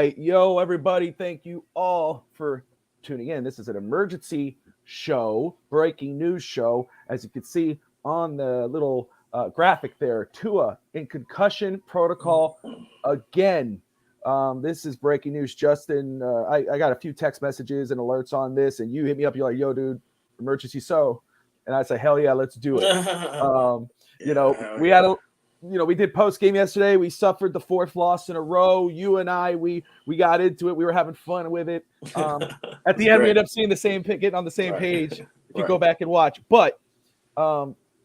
right. Yo, everybody, thank you all for tuning in. This is an emergency show, breaking news show. As you can see on the little graphic there, Tua in concussion protocol again. This is breaking news. Justin, I got a few text messages and alerts on this, and you hit me up. You're like, yo, dude, emergency so. And I said, hell yeah, let's do it. We did post game yesterday. We suffered the fourth loss in a row. You and I, we got into it. We were having fun with it. At the end, we ended up seeing the same getting on the same page. If you go back and watch, but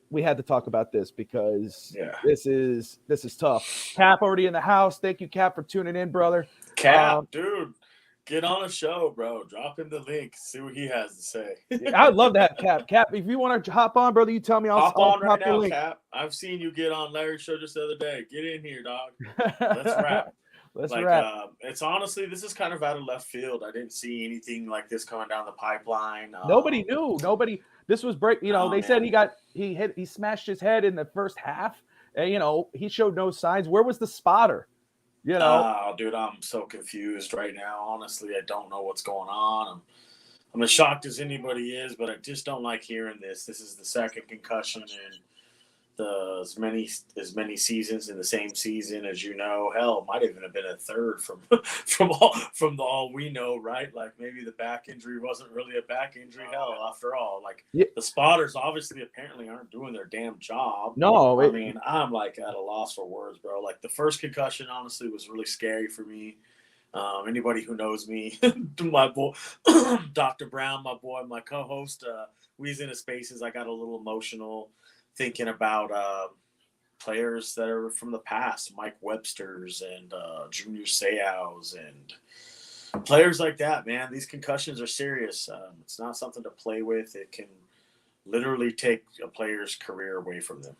we had to talk about this because this is tough. Cap already in the house. Thank you, Cap, for tuning in, brother. Cap, dude. Get on a show, bro. Drop him the link. See what he has to say. I'd love to have Cap. Cap, if you want to hop on, brother, you tell me. I'll hop on right now, link. Cap. I've seen you get on Larry's show just the other day. Get in here, dog. Let's rap. Let's rap. It's honestly, this is kind of out of left field. I didn't see anything like this coming down the pipeline. Nobody knew. This was break. They said he smashed his head in the first half, and he showed no signs. Where was the spotter? Dude, I'm so confused right now. Honestly, I don't know what's going on. I'm as shocked as anybody is, but I just don't like hearing this. This is the second concussion in as many seasons in the same season, as you know. Hell, might even have been a third from all we know, right? Like maybe the back injury wasn't really a back injury. Hell, after all, the spotters apparently aren't doing their damn job. No, I'm like at a loss for words, bro. Like the first concussion, honestly, was really scary for me. Anybody who knows me, my boy, Dr. Brown, my boy, my co-host, we's in his spaces. I got a little emotional thinking about players that are from the past, Mike Webster's and Junior Seau's and players like that, man. These concussions are serious. It's not something to play with. It can literally take a player's career away from them.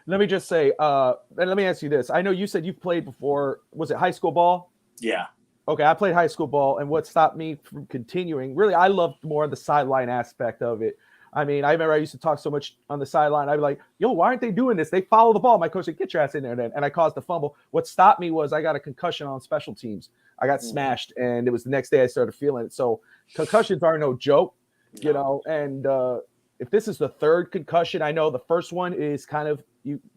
Let me just say, and let me ask you this. I know you said you've played before. Was it high school ball? Yeah. Okay, I played high school ball, and what stopped me from continuing, really, I loved more the sideline aspect of it. I mean, I remember I used to talk so much on the sideline. I'd be like, yo, why aren't they doing this? They follow the ball. My coach said, get your ass in there then. And I caused a fumble. What stopped me was I got a concussion on special teams. I got smashed, and it was the next day I started feeling it. So concussions are no joke, and if this is the third concussion, I know the first one is kind of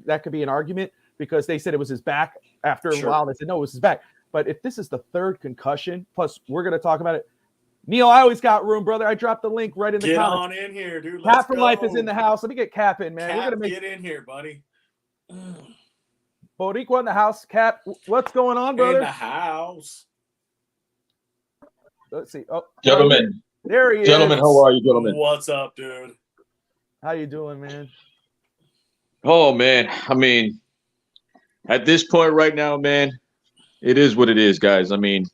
that could be an argument because they said it was his back. After a while, they said, no, it was his back. But if this is the third concussion, plus we're going to talk about it, Neil, I always got room, brother. I dropped the link right in the comments. Get on in here, dude. Cap for Life is in the house. Let me get Cap in, man. Cap, get in here, buddy. Boricua in the house. Cap, what's going on, brother? In the house. Let's see. Oh, gentlemen. There he is. Gentlemen, how are you, gentlemen? What's up, dude? How you doing, man? Oh, man. I mean, at this point right now, man, it is what it is, guys. I mean,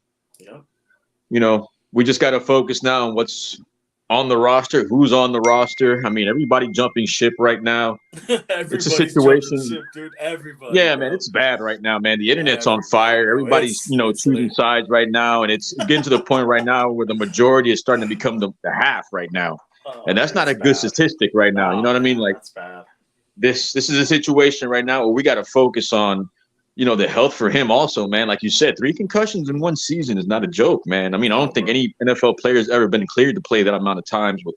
we just got to focus now on what's on the roster, who's on the roster. I mean, everybody jumping ship right now. It's a situation. Ship, dude. Everybody. Yeah, man, it's bad right now, man. The internet's on fire. Everybody's, choosing sides right now. And it's getting to the point right now where the majority is starting to become the half right now. And that's not a good statistic right now. You know what I mean? Like, that's bad. This is a situation right now where we got to focus on the health for him also, man. Like you said, 3 concussions in one season is not a joke, man. I mean, I don't think any NFL player has ever been cleared to play that amount of times with,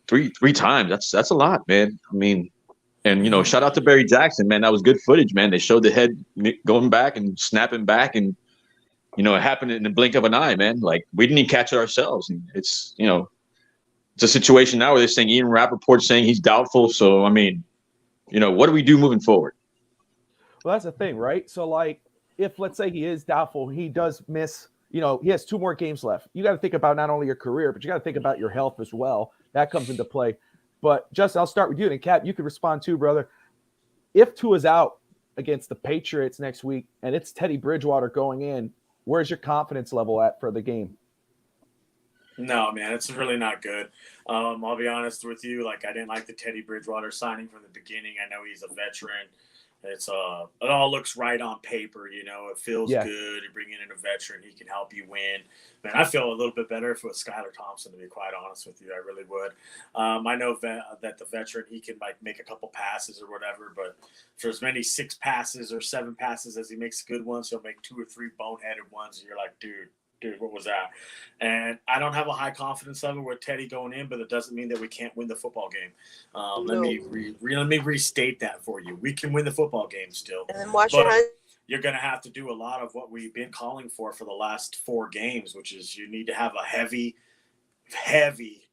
three times. That's a lot, man. I mean, and, shout out to Barry Jackson, man. That was good footage, man. They showed the head going back and snapping back and, it happened in the blink of an eye, man. Like, we didn't even catch it ourselves. And it's, it's a situation now where they're saying Ian Rappaport's saying he's doubtful. So, I mean, what do we do moving forward? Well, that's the thing, right? So, like, if let's say he is doubtful, he does miss, he has 2 more games left. You got to think about not only your career, but you got to think about your health as well. That comes into play. But Justin, I'll start with you, and Cap, you can respond too, brother. If Tua's out against the Patriots next week, and it's Teddy Bridgewater going in, where's your confidence level at for the game? No, man, it's really not good. I'll be honest with you. Like, I didn't like the Teddy Bridgewater signing from the beginning. I know he's a veteran. It's it all looks right on paper, you know. It feels Yeah. good. You bring in a veteran, he can help you win. Man, I feel a little bit better if it was Skylar Thompson, to be quite honest with you. I really would. I know that the veteran, he can like make a couple passes or whatever, but for as many 6 passes or 7 passes as he makes good ones, he'll make 2 or 3 boneheaded ones, and you're like, dude, what was that? And I don't have a high confidence level with Teddy going in, but it doesn't mean that we can't win the football game. Let me restate that for you. We can win the football game still. And then wash your but hands. you're going to have to do a lot of what we've been calling for the last 4 games, which is you need to have a heavy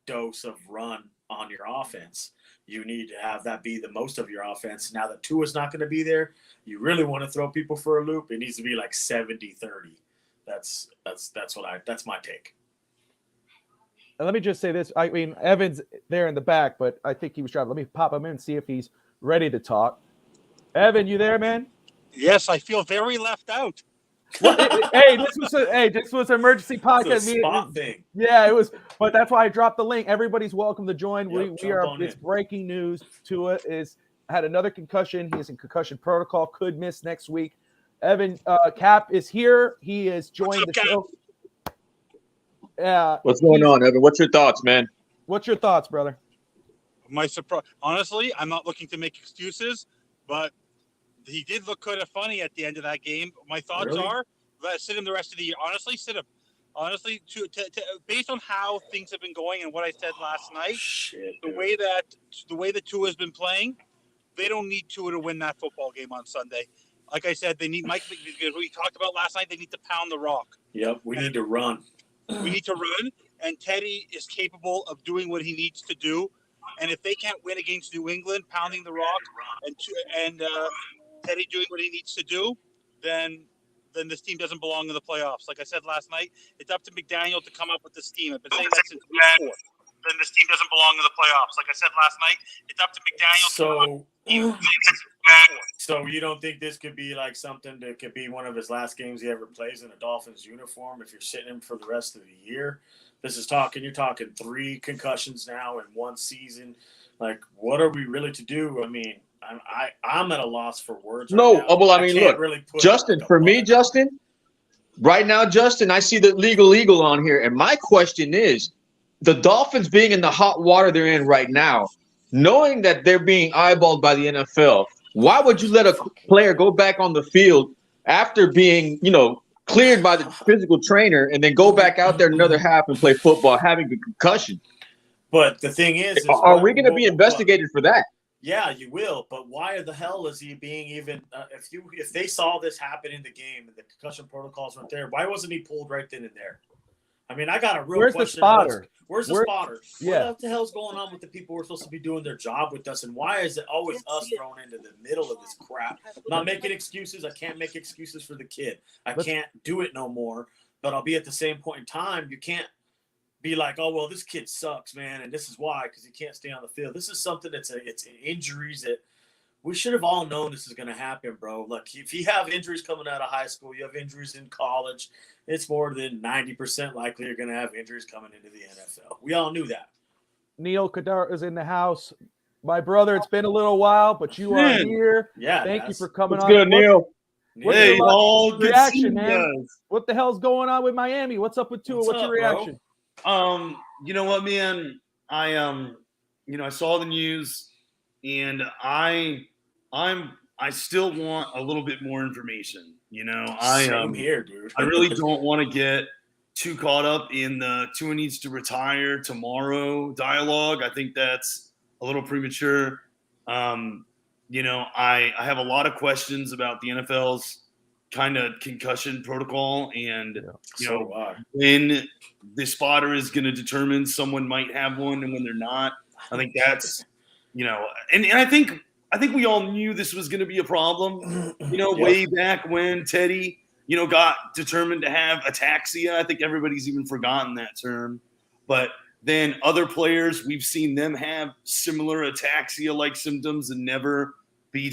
dose of run on your offense. You need to have that be the most of your offense. Now that Tua's not going to be there, you really want to throw people for a loop. It needs to be like 70-30. That's my take. And let me just say this. I mean, Evan's there in the back, but I think he was trying. Let me pop him in and see if he's ready to talk. Evan, you there, man? Yes, I feel very left out. This was an emergency podcast. It's a spot thing. Yeah, it was, but that's why I dropped the link. Everybody's welcome to join. Yep, It's breaking news. Tua had another concussion. He is in concussion protocol. Could miss next week. Evan Cap is here. He has joined the show. Yeah. What's going on, Evan? What's your thoughts, man? What's your thoughts, brother? My surprise, honestly, I'm not looking to make excuses, but he did look kind of funny at the end of that game. My thoughts are sit him the rest of the year. Honestly, sit him. Honestly, based on how things have been going and what I said last night, the way that Tua has been playing, they don't need Tua to win that football game on Sunday. Like I said, they need Mike. We talked about last night. They need to pound the rock. Yep, we need to run. We need to run, and Teddy is capable of doing what he needs to do. And if they can't win against New England, pounding the rock, and Teddy doing what he needs to do, then this team doesn't belong in the playoffs. Like I said last night, it's up to McDaniel to come up with the scheme. I've been saying that since week 4. Then this team doesn't belong in the playoffs. Like I said last night, it's up to McDaniel. So you don't think this could be like something that could be one of his last games he ever plays in a Dolphins uniform if you're sitting him for the rest of the year? You're talking 3 concussions now in 1 season. Like, what are we really to do? I mean, I'm at a loss for words. No, right well, I mean, look, really Justin, for me, Justin, right now, Justin, I see the legal eagle on here. And my question is, the Dolphins being in the hot water they're in right now, knowing that they're being eyeballed by the NFL, why would you let a player go back on the field after being, cleared by the physical trainer and then go back out there another half and play football having a concussion? But the thing is are we going to be investigated for that? Yeah, you will. But why the hell is he being even? If they saw this happen in the game and the concussion protocols weren't there, why wasn't he pulled right then and there? I mean, I got a real question. The spotter? Where's the spotter? Yeah. What the hell's going on with the people who are supposed to be doing their job with us? And why is it always us thrown into the middle of this crap? I'm not making excuses. I can't make excuses for the kid. I can't do it no more. But I'll be at the same point in time. You can't be like, oh, well, this kid sucks, man. And this is why, because he can't stay on the field. This is something it's injuries that we should have all known this is going to happen, bro. Look, if you have injuries coming out of high school, you have injuries in college, it's more than 90% likely you're going to have injuries coming into the NFL. We all knew that. Neil Kadar is in the house. My brother, it's been a little while, but you are here. Yeah. Thank you for coming on. Good, Neil. Hey, good reaction, man. What the hell's going on with Miami? What's up with Tua? What's your reaction? Bro? You know what, man? I saw the news, and I still want a little bit more information. Same here, dude. I really don't want to get too caught up in the Tua needs to retire tomorrow dialogue. I think that's a little premature. I have a lot of questions about the NFL's kind of concussion protocol, and when the spotter is going to determine someone might have one and when they're not. I think that's and I think we all knew this was going to be a problem, way back when Teddy, got determined to have ataxia. I think everybody's even forgotten that term. But then other players, we've seen them have similar ataxia-like symptoms and never be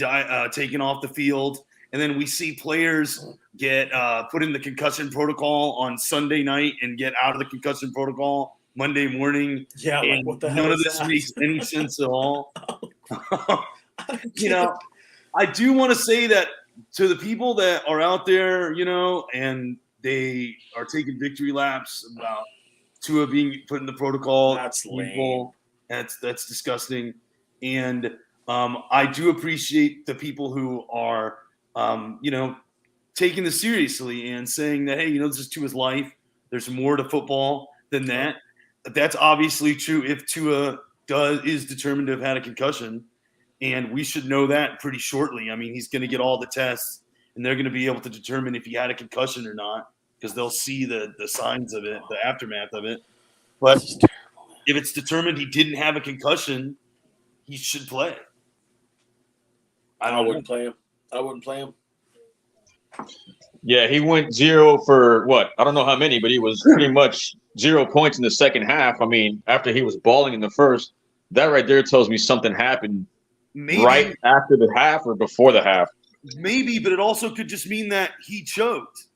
taken off the field. And then we see players get put in the concussion protocol on Sunday night and get out of the concussion protocol Monday morning. Yeah, and what the hell none of this makes any sense at all. I do want to say that to the people that are out there, and they are taking victory laps about Tua being put in the protocol. That's lame. That's disgusting. And I do appreciate the people who are, taking this seriously and saying that, hey, this is Tua's life. There's more to football than that. That's obviously true if Tua is determined to have had a concussion. And we should know that pretty shortly. I mean, he's going to get all the tests, and they're going to be able to determine if he had a concussion or not, because they'll see the signs of it, the aftermath of it. But if it's determined he didn't have a concussion, he should play. I wouldn't play him. Yeah, he went 0 for what? I don't know how many, but he was pretty much 0 points in the second half. I mean, after he was balling in the first, that right there tells me something happened right after the half or before the half. Maybe, but it also could just mean that he choked.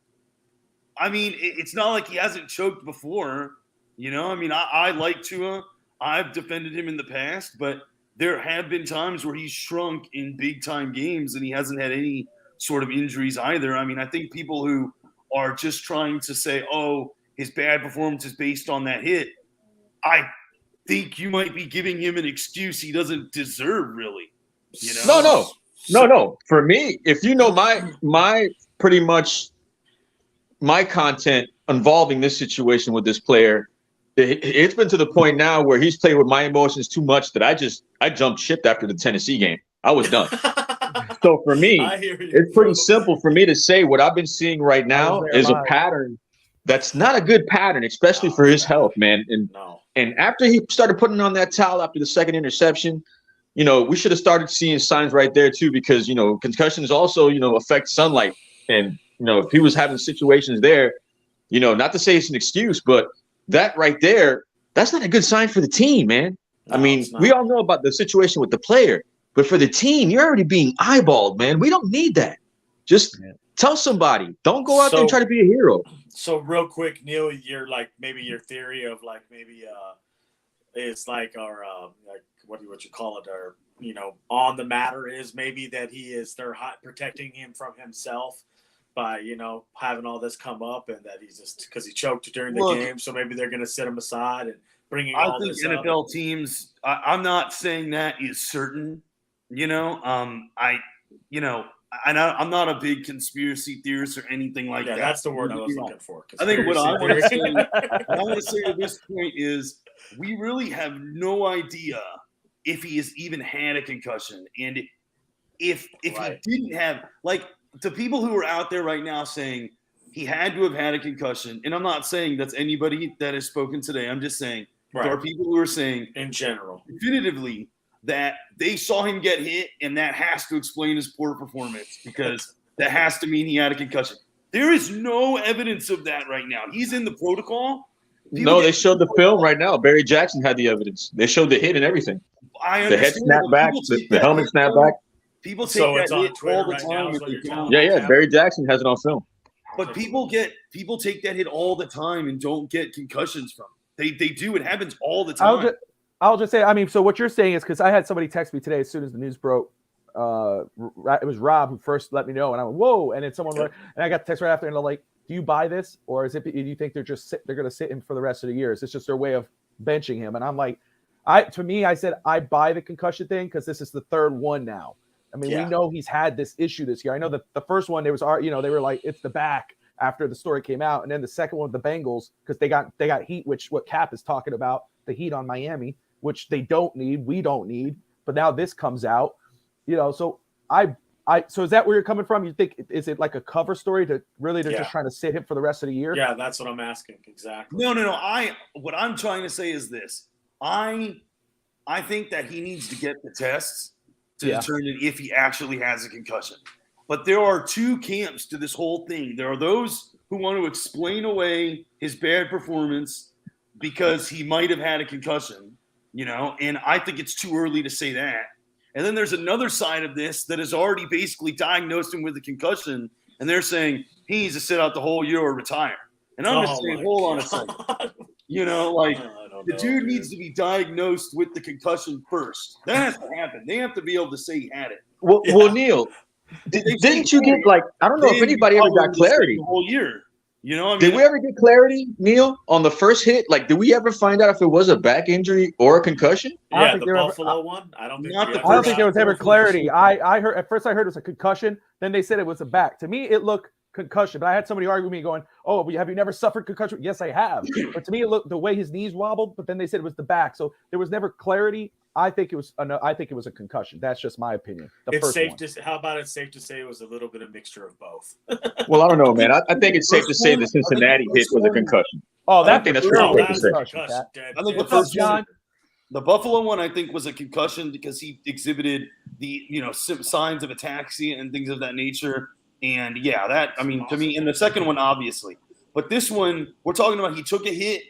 I mean, it's not like he hasn't choked before. I mean, I like Tua. I've defended him in the past, but there have been times where he's shrunk in big-time games, and he hasn't had any sort of injuries either. I mean, I think people who are just trying to say, oh, his bad performance is based on that hit, I think you might be giving him an excuse he doesn't deserve, really. No. For me, if you know my pretty much my content involving this situation with this player, it's been to the point now where he's played with my emotions too much that I jumped ship after the Tennessee game. I was done. So for me, it's pretty simple for me to say what I've been seeing right now is a pattern that's not a good pattern, especially for his health, man. And after he started putting on that towel after the second interception, we should have started seeing signs right there too, because, concussions also, affect sunlight. And, if he was having situations there, not to say it's an excuse, but that right there, that's not a good sign for the team, man. No, I mean, we all know about the situation with the player, but for the team, you're already being eyeballed, man. We don't need that. Just tell somebody. Don't go out there and try to be a hero. So real quick, Neil, your theory of it's like our what you call it, our on the matter is maybe that they're protecting him from himself by having all this come up, and that he's just because he choked during the game, so maybe they're going to set him aside and bringing all this up. I think NFL teams. I'm not saying that is certain. I'm not a big conspiracy theorist or anything like that. That's the word I was looking for. I think what I want to say at this point is we really have no idea if he has even had a concussion, and if he didn't have, the people who are out there right now saying he had to have had a concussion, and I'm not saying that's anybody that has spoken today. I'm just saying there are people who are saying in general definitively that they saw him get hit, and that has to explain his poor performance, because that has to mean he had a concussion. There is no evidence of that right now. He's in the protocol. They showed the film right now. Barry Jackson had the evidence. They showed the hit and everything. I understand. The head snap back, the helmet snap back. People take that hit all the time. Yeah. Barry Jackson has it on film. But people take that hit all the time and don't get concussions from it. They do. It happens all the time. I'll just say, I mean, so what you're saying is, because I had somebody text me today as soon as the news broke. It was Rob who first let me know, and I went, whoa. And then and I got the text right after, and they're like, do you buy this? Or do you think they're going to sit him for the rest of the year? Is this just their way of benching him? And I'm like, I said, I buy the concussion thing because this is the third one now. I mean, we know he's had this issue this year. I know that the first one, they were like, it's the back after the story came out. And then the second one with the Bengals, because they got heat, which what Cap is talking about, the heat on Miami, which they don't need, we don't need. But now this comes out, so so is that where you're coming from? You think, is it like a cover story to really, they're just trying to sit him for the rest of the year? Yeah, that's what I'm asking. Exactly. No. What I'm trying to say is this. I think that he needs to get the tests to determine if he actually has a concussion. But there are two camps to this whole thing. There are those who want to explain away his bad performance because he might have had a concussion, and I think it's too early to say that. And then there's another side of this that has already basically diagnosed him with a concussion, and they're saying he needs to sit out the whole year or retire. And I'm just saying, hold on a second. The dude needs to be diagnosed with the concussion first. That has to happen. They have to be able to say he had it. Well, Neil, didn't you get I don't know if anybody ever got clarity the whole year. You know, did we ever get clarity, Neil, on the first hit? Like, did we ever find out if it was a back injury or a concussion? Yeah, the Buffalo one. I don't think there was ever clarity. I heard at first. I heard it was a concussion. Then they said it was a back. To me, it looked concussion. But I had somebody argue with me, going, "Oh, have you never suffered concussion?" Yes, I have. But to me, it looked the way his knees wobbled. But then they said it was the back. So there was never clarity. I think it was a concussion. That's just my opinion. It's safe to. How about it's safe to say it was a little bit of mixture of both? Well, I don't know, man. I think it's safe to say the Cincinnati hit was a concussion. Oh, I think that's pretty safe to say. I think the first one, the Buffalo one, I think was a concussion because he exhibited the signs of ataxia and things of that nature. And yeah, to me, and the second one, obviously, but this one, we're talking about he took a hit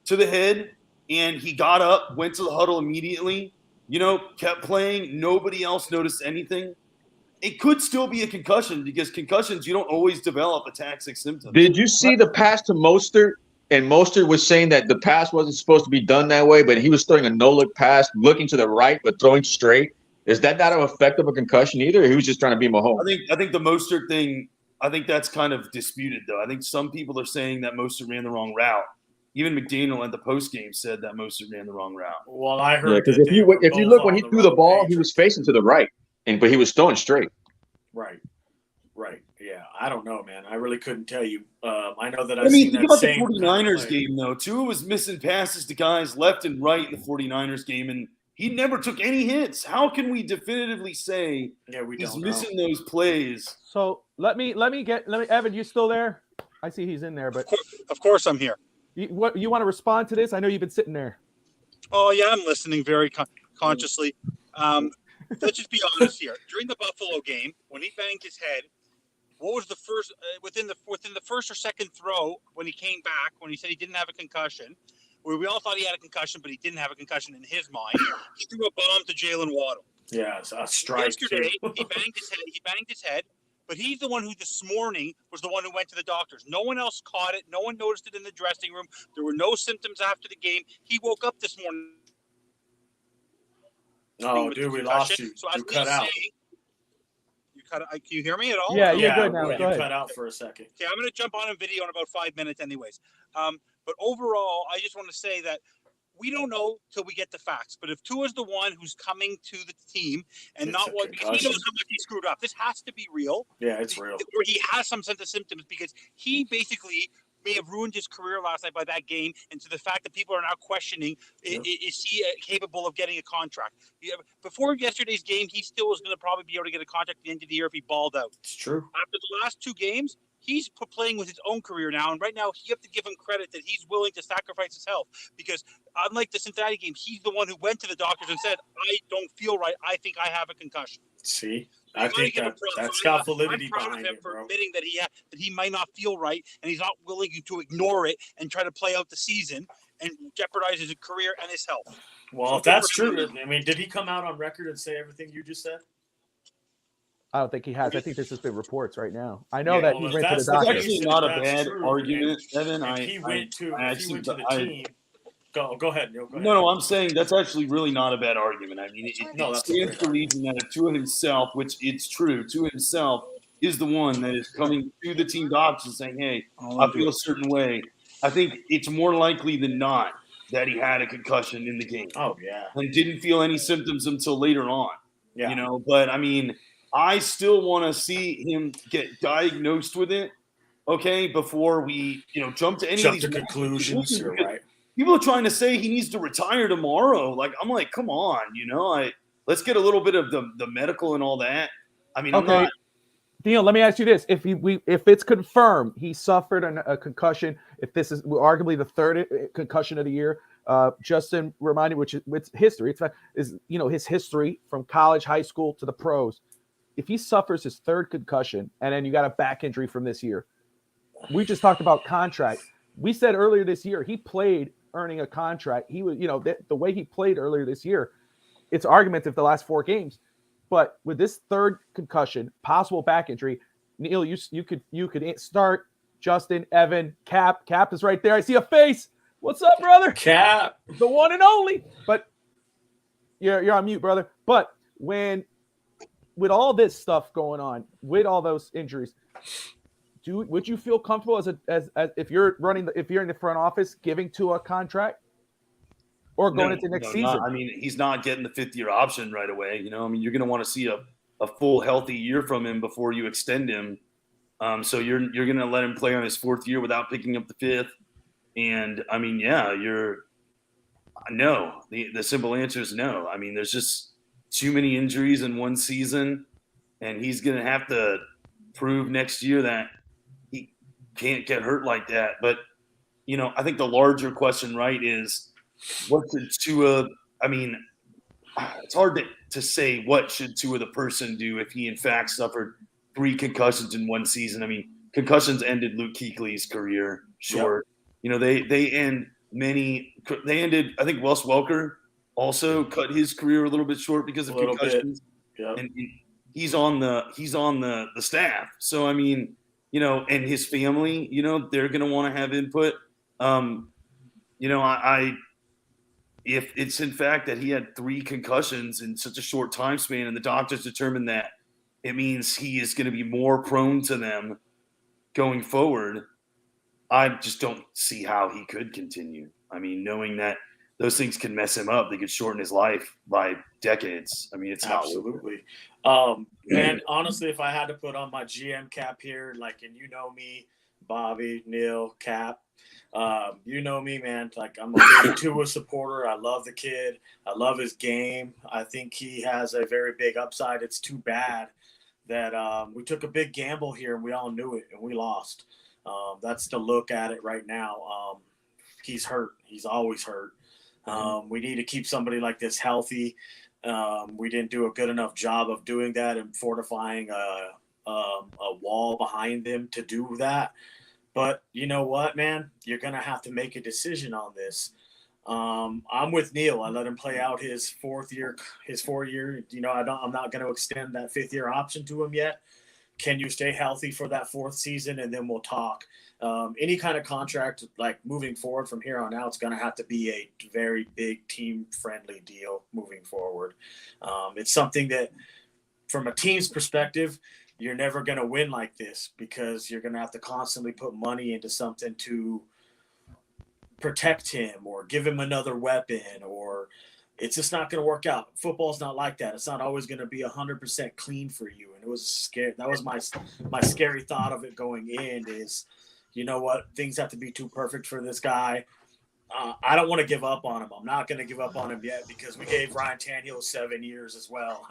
to the head. And he got up, went to the huddle immediately, kept playing. Nobody else noticed anything. It could still be a concussion because concussions, you don't always develop ataxic symptoms. Did you see the pass to Mostert? And Mostert was saying that the pass wasn't supposed to be done that way, but he was throwing a no-look pass, looking to the right, but throwing straight. Is that not an effect of a concussion either? Or he was just trying to be Mahomes? I think the Mostert thing, I think that's kind of disputed, though. I think some people are saying that Mostert ran the wrong route. Even McDaniel at the post game said that Mostert ran the wrong route. Well, I heard because if you look when he threw the ball, he was facing to the right, but he was throwing straight. Right. Yeah, I don't know, man. I really couldn't tell you. I know that I've seen that same. Think about the 49ers game, though. Tua was missing passes to guys left and right in the 49ers game, and he never took any hits. How can we definitively say he's missing those plays? So let me Evan, you still there? I see he's in there, but of course I'm here. You want to respond to this? I know you've been sitting there. Oh, yeah, I'm listening very consciously. Let's just be honest here. During the Buffalo game, when he banged his head, what was the first within the first or second throw when he came back, when he said he didn't have a concussion, where we all thought he had a concussion, but he didn't have a concussion in his mind, he threw a bomb to Jalen Waddle. Yeah, it's a strike. Yesterday, he banged his head. But he's the one who this morning was the one who went to the doctors. No one else caught it. No one noticed it in the dressing room. There were no symptoms after the game. He woke up this morning. Oh, dude, we lost you. So you cut out. Can you hear me at all? Yeah, you're good now. You cut out for a second. Okay, I'm going to jump on a video in about 5 minutes anyways. But overall, I just want to say that we don't know till we get the facts. But if Tua's the one who's coming to the team and because he knows how much he screwed up, this has to be real. Yeah, it's real. Or he has some sense of symptoms because he basically may have ruined his career last night by that game, and to the fact that people are now questioning, is he capable of getting a contract? Before yesterday's game, he still was going to probably be able to get a contract at the end of the year if he balled out. It's true. After the last two games, he's playing with his own career now, and right now you have to give him credit that he's willing to sacrifice his health because unlike the Cincinnati game, he's the one who went to the doctors and said, I don't feel right. I think I have a concussion. See? I think that's got validity behind it, for admitting that he might not feel right, and he's not willing to ignore it and try to play out the season and jeopardize his career and his health. Well, if that's true, I mean, did he come out on record and say everything you just said? I don't think he has. I think there's just been reports right now. I know that he went to the doctor. That's actually not a bad argument, Evan. He went to the team. Go ahead, Neil. Go ahead. No, I'm saying that's actually really not a bad argument. I mean, it stands to reason that Tua himself, which it's true, Tua himself is the one that is coming to the team doctors and saying, hey, I feel a certain way. I think it's more likely than not that he had a concussion in the game. Oh, yeah. And didn't feel any symptoms until later on. Yeah. But I mean, I still want to see him get diagnosed with it, okay, before we, jump to any of these conclusions. You're right. People are trying to say he needs to retire tomorrow. Like, I'm like, come on, let's get a little bit of the medical and all that. I mean, okay. I'm not. Neil, let me ask you this: if it's confirmed he suffered a concussion, if this is arguably the third concussion of the year, Justin reminded, which is history, his history from college, high school to the pros. If he suffers his third concussion and then you got a back injury from this year, we just talked about contract. We said earlier this year he played earning a contract. He was, the way he played earlier this year, it's argumentative the last 4 games. But with this third concussion, possible back injury, Neil, you could start Justin, Evan, Cap. Cap is right there. I see a face. What's up, brother? Cap. The one and only. But you're on mute, brother. But with all this stuff going on, with all those injuries, would you feel comfortable as if you're if you're in the front office giving Tua a contract or going into next season? I mean, he's not getting the 5th-year option right away. You know, I mean, you're going to want to see a full healthy year from him before you extend him. So you're going to let him play on his 4th year without picking up the 5th. And I mean, yeah, no. The simple answer is no. I mean, there's just too many injuries in one season, and he's going to have to prove next year that he can't get hurt like that. But, you know, I think the larger question, right, is what should Tua – I mean, it's hard to say what should Tua the person do if he, in fact, suffered 3 concussions in one season. I mean, concussions ended Luke Kuechly's career short. Yep. You know, they ended – I think Wes Welker also cut his career a little bit short because of concussions. Yep. And he's on the staff. So, I mean, you know, and his family, you know, they're going to want to have input. You know, if it's in fact that he had 3 concussions in such a short time span and the doctors determined that it means he is going to be more prone to them going forward, I just don't see how he could continue. I mean, knowing that those things can mess him up, they could shorten his life by decades. I mean, it's absolutely. Man, honestly, if I had to put on my GM cap here, like, and you know me, Bobby, Neil, Cap, you know me, man. Like, I'm a big Tua supporter. I love the kid. I love his game. I think he has a very big upside. It's too bad that we took a big gamble here and we all knew it and we lost. That's the look at it right now. He's hurt. He's always hurt. We need to keep somebody like this healthy. We didn't do a good enough job of doing that and fortifying a wall behind them to do that. But you know what, man? You're going to have to make a decision on this. I'm with Neil. I let him play out his 4 year. You know, I'm not going to extend that 5th year option to him yet. Can you stay healthy for that 4th season? And then we'll talk. Any kind of contract, like moving forward from here on out, it's going to have to be a very big team-friendly deal moving forward. It's something that, from a team's perspective, you're never going to win like this because you're going to have to constantly put money into something to protect him or give him another weapon, or it's just not going to work out. Football's not like that. It's not always going to be 100% clean for you. And it was scary. That was my scary thought of it going in is, you know what? Things have to be too perfect for this guy. I don't want to give up on him. I'm not going to give up on him yet because we gave Ryan Tannehill 7 years as well.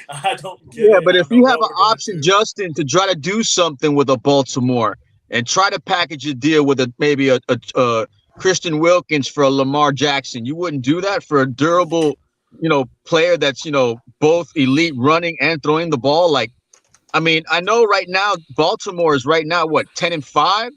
I don't get it. But if you have an option, Justin, to try to do something with a Baltimore and try to package a deal with maybe a Christian Wilkins for a Lamar Jackson, you wouldn't do that for a durable, you know, player that's, you know, both elite running and throwing the ball. Like, I mean, I know right now Baltimore is right now what, 10-5?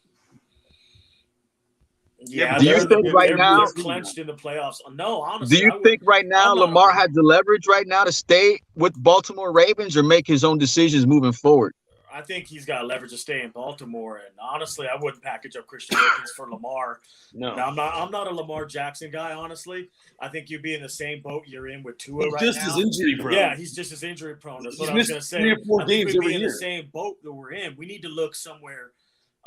Yeah, do you think right now they're clenched in the playoffs? No, honestly. Do you think right now Lamar has the leverage right now to stay with Baltimore Ravens or make his own decisions moving forward? I think he's got leverage to stay in Baltimore, and honestly, I wouldn't package up Christian Wilkins for Lamar. No, now, I'm not a Lamar Jackson guy. Honestly, I think you'd be in the same boat you're in with Tua right now. Just as injury prone. Yeah, he's just as injury prone. That's what I was going to say. 3 or 4 games we'd be in year. the same boat that we're in. We need to look somewhere.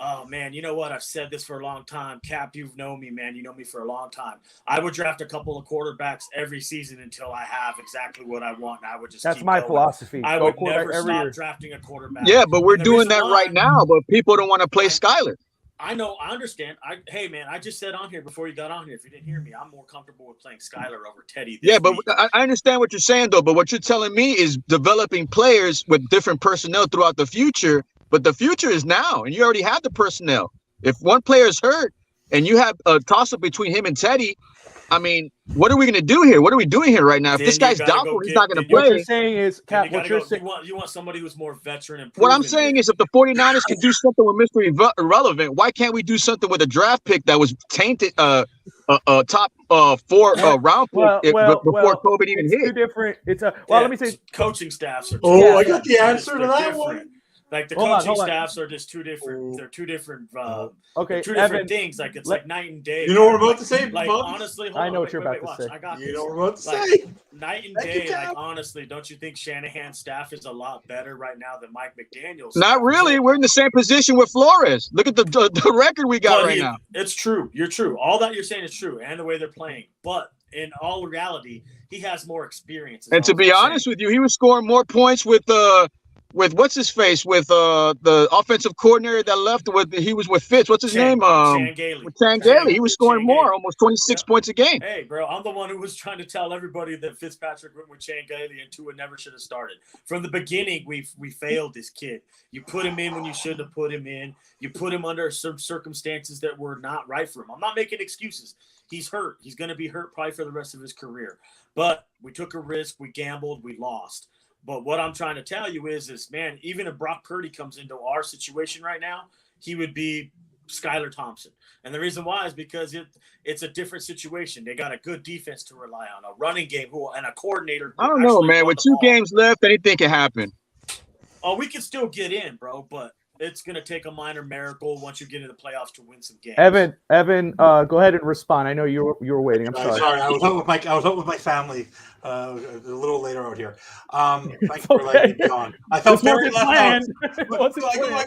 Oh, man, you know what? I've said this for a long time. Cap, you've known me, man. You know me for a long time. I would draft a couple of quarterbacks every season until I have exactly what I want, and I would just That's my philosophy. I would never stop drafting a quarterback. Yeah, but we're doing that right now, but people don't want to play Skyler. I know. I understand. Hey, man, I just said on here before you got on here, if you didn't hear me, I'm more comfortable with playing Skyler over Teddy. Yeah, but I understand what you're saying, though. But what you're telling me is developing players with different personnel throughout the future. But the future is now, and you already have the personnel. If one player is hurt and you have a toss-up between him and Teddy, I mean, what are we going to do here? What are we doing here right now? If this guy's doubtful, he's not going to play. What you're saying is, Cap, you want somebody who's more veteran and what I'm saying is if the 49ers can do something with Mr. Irrelevant, why can't we do something with a draft pick that was tainted top 4 round pick before COVID even hit? Too different. It's let me say coaching staffs are I got the answer to that one. Like the Hold on, coaching hold on. staffs are just two different. They're two different. Okay, two different Evan, things. Like it's like night and day. You know what I'm about to say, Like Bubs? honestly, hold I on, know what wait, you're wait, about watch. to say. I got You this. know what I'm about to Like, say. night and Thank you, day. Like Cap. honestly, don't you think Shanahan's staff is a lot better right now than Mike McDaniel's? Not staff? really. We're in the same position with Flores. Look at the record we got right now. It's true. You're true. All that you're saying is true, and the way they're playing. But in all reality, he has more experience. And to be honest with you, he was scoring more points with what's his face, with the offensive coordinator that left. He was with Fitz. What's his name? Chan Gailey. With Chan Gailey, he was scoring more, almost 26 points a game. Hey, bro, I'm the one who was trying to tell everybody that Fitzpatrick went with Chan Gailey and Tua never should have started. From the beginning, we failed this kid. You put him in when you shouldn't have put him in. You put him under some circumstances that were not right for him. I'm not making excuses. He's hurt. He's going to be hurt probably for the rest of his career. But we took a risk. We gambled. We lost. But what I'm trying to tell you is, man, even if Brock Purdy comes into our situation right now, he would be Skylar Thompson. And the reason why is because it's a different situation. They got a good defense to rely on, a running game and a coordinator. I don't know, man. With 2 games left, anything can happen. Oh, we can still get in, bro, but it's going to take a minor miracle once you get into the playoffs to win some games. Evan, go ahead and respond. I know you were waiting. I'm sorry. Sorry, I was out with my family a little later out here. Thanks for letting me on. I felt very left out.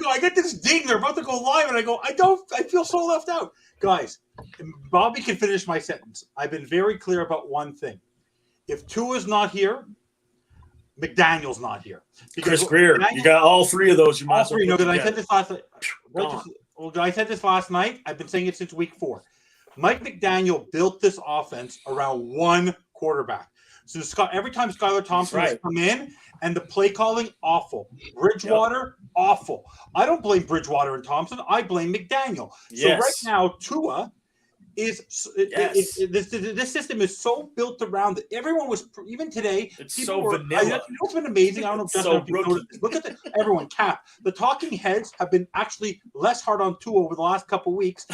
I get this ding. They're about to go live, and I go, I feel so left out. Guys, Bobby can finish my sentence. I've been very clear about one thing. If Tua's not here, McDaniel's not here. Because Chris Greer, you got all 3 of those. You might all 3. No, I said this last night. I said this last night. I've been saying it since week 4. Mike McDaniel built this offense around one quarterback. So every time Skylar Thompson has come in, and the play calling, awful. Bridgewater, awful. I don't blame Bridgewater and Thompson. I blame McDaniel. So right now, Tua this system is so built around that everyone was, even today, it's so vanilla. It's been amazing. I don't know if Justin, look at everyone. Cap, the talking heads have been actually less hard on Tua over the last couple of weeks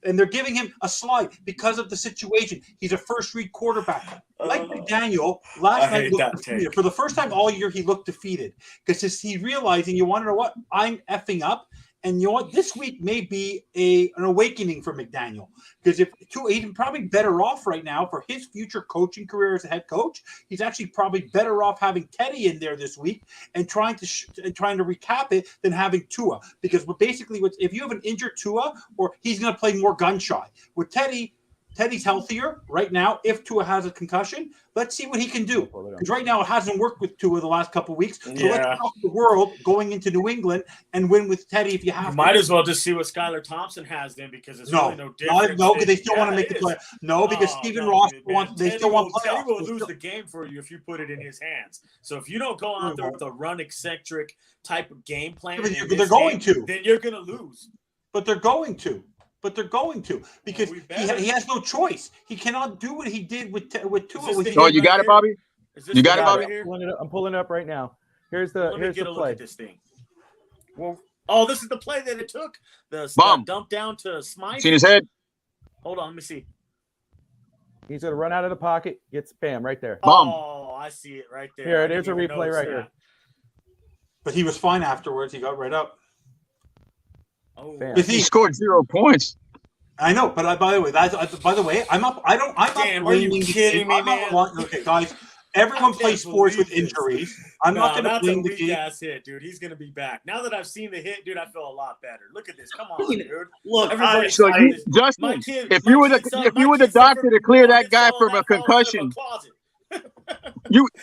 and they're giving him a slide because of the situation. He's a first-read quarterback. Like McDaniel, last night looked defeated. For the first time all year, he looked defeated because he's realizing, you want to know what? I'm effing up. And you know what? This week may be an awakening for McDaniel because he's probably better off right now for his future coaching career as a head coach. He's actually probably better off having Teddy in there this week and trying to recap it than having Tua, because basically, if you have an injured Tua, or he's going to play more gun shy with Teddy. Teddy's healthier right now. If Tua has a concussion, let's see what he can do. Because right now it hasn't worked with Tua the last couple of weeks. So let's help the world going into New England and win with Teddy if you have to. Might as well just see what Skylar Thompson has then, because it's really no different. No, because they still want to make the play. No, because Stephen Ross wants. They still want playoffs. Teddy will lose the game for you if you put it in his hands. So if you don't go out there with a run eccentric type of game plan, then you're going to lose. But they're going to. Because he has no choice. He cannot do what he did with Tua. Oh, you got it, Bobby? You got it, Bobby? I'm pulling it up right now. Here's the play. Look at this thing. Well, this is the play that it took. The dump down to Smythe. Seen his head? Hold on, let me see. He's going to run out of the pocket. Gets bam right there. Oh, I see it right there. Here, there's a replay right here. But he was fine afterwards. He got right up. Oh, he scored 0 points. I know, but by the way, I'm up. I'm not blaming. Are you kidding me, man? Okay, guys. Everyone plays sports with injuries. I'm not going to blame the kid. Ass hit, dude. He's going to be back. Now that I've seen the hit, dude, I feel a lot better. Look at this. Come on, dude. Look, Justin, if you were the doctor to clear that guy from a concussion,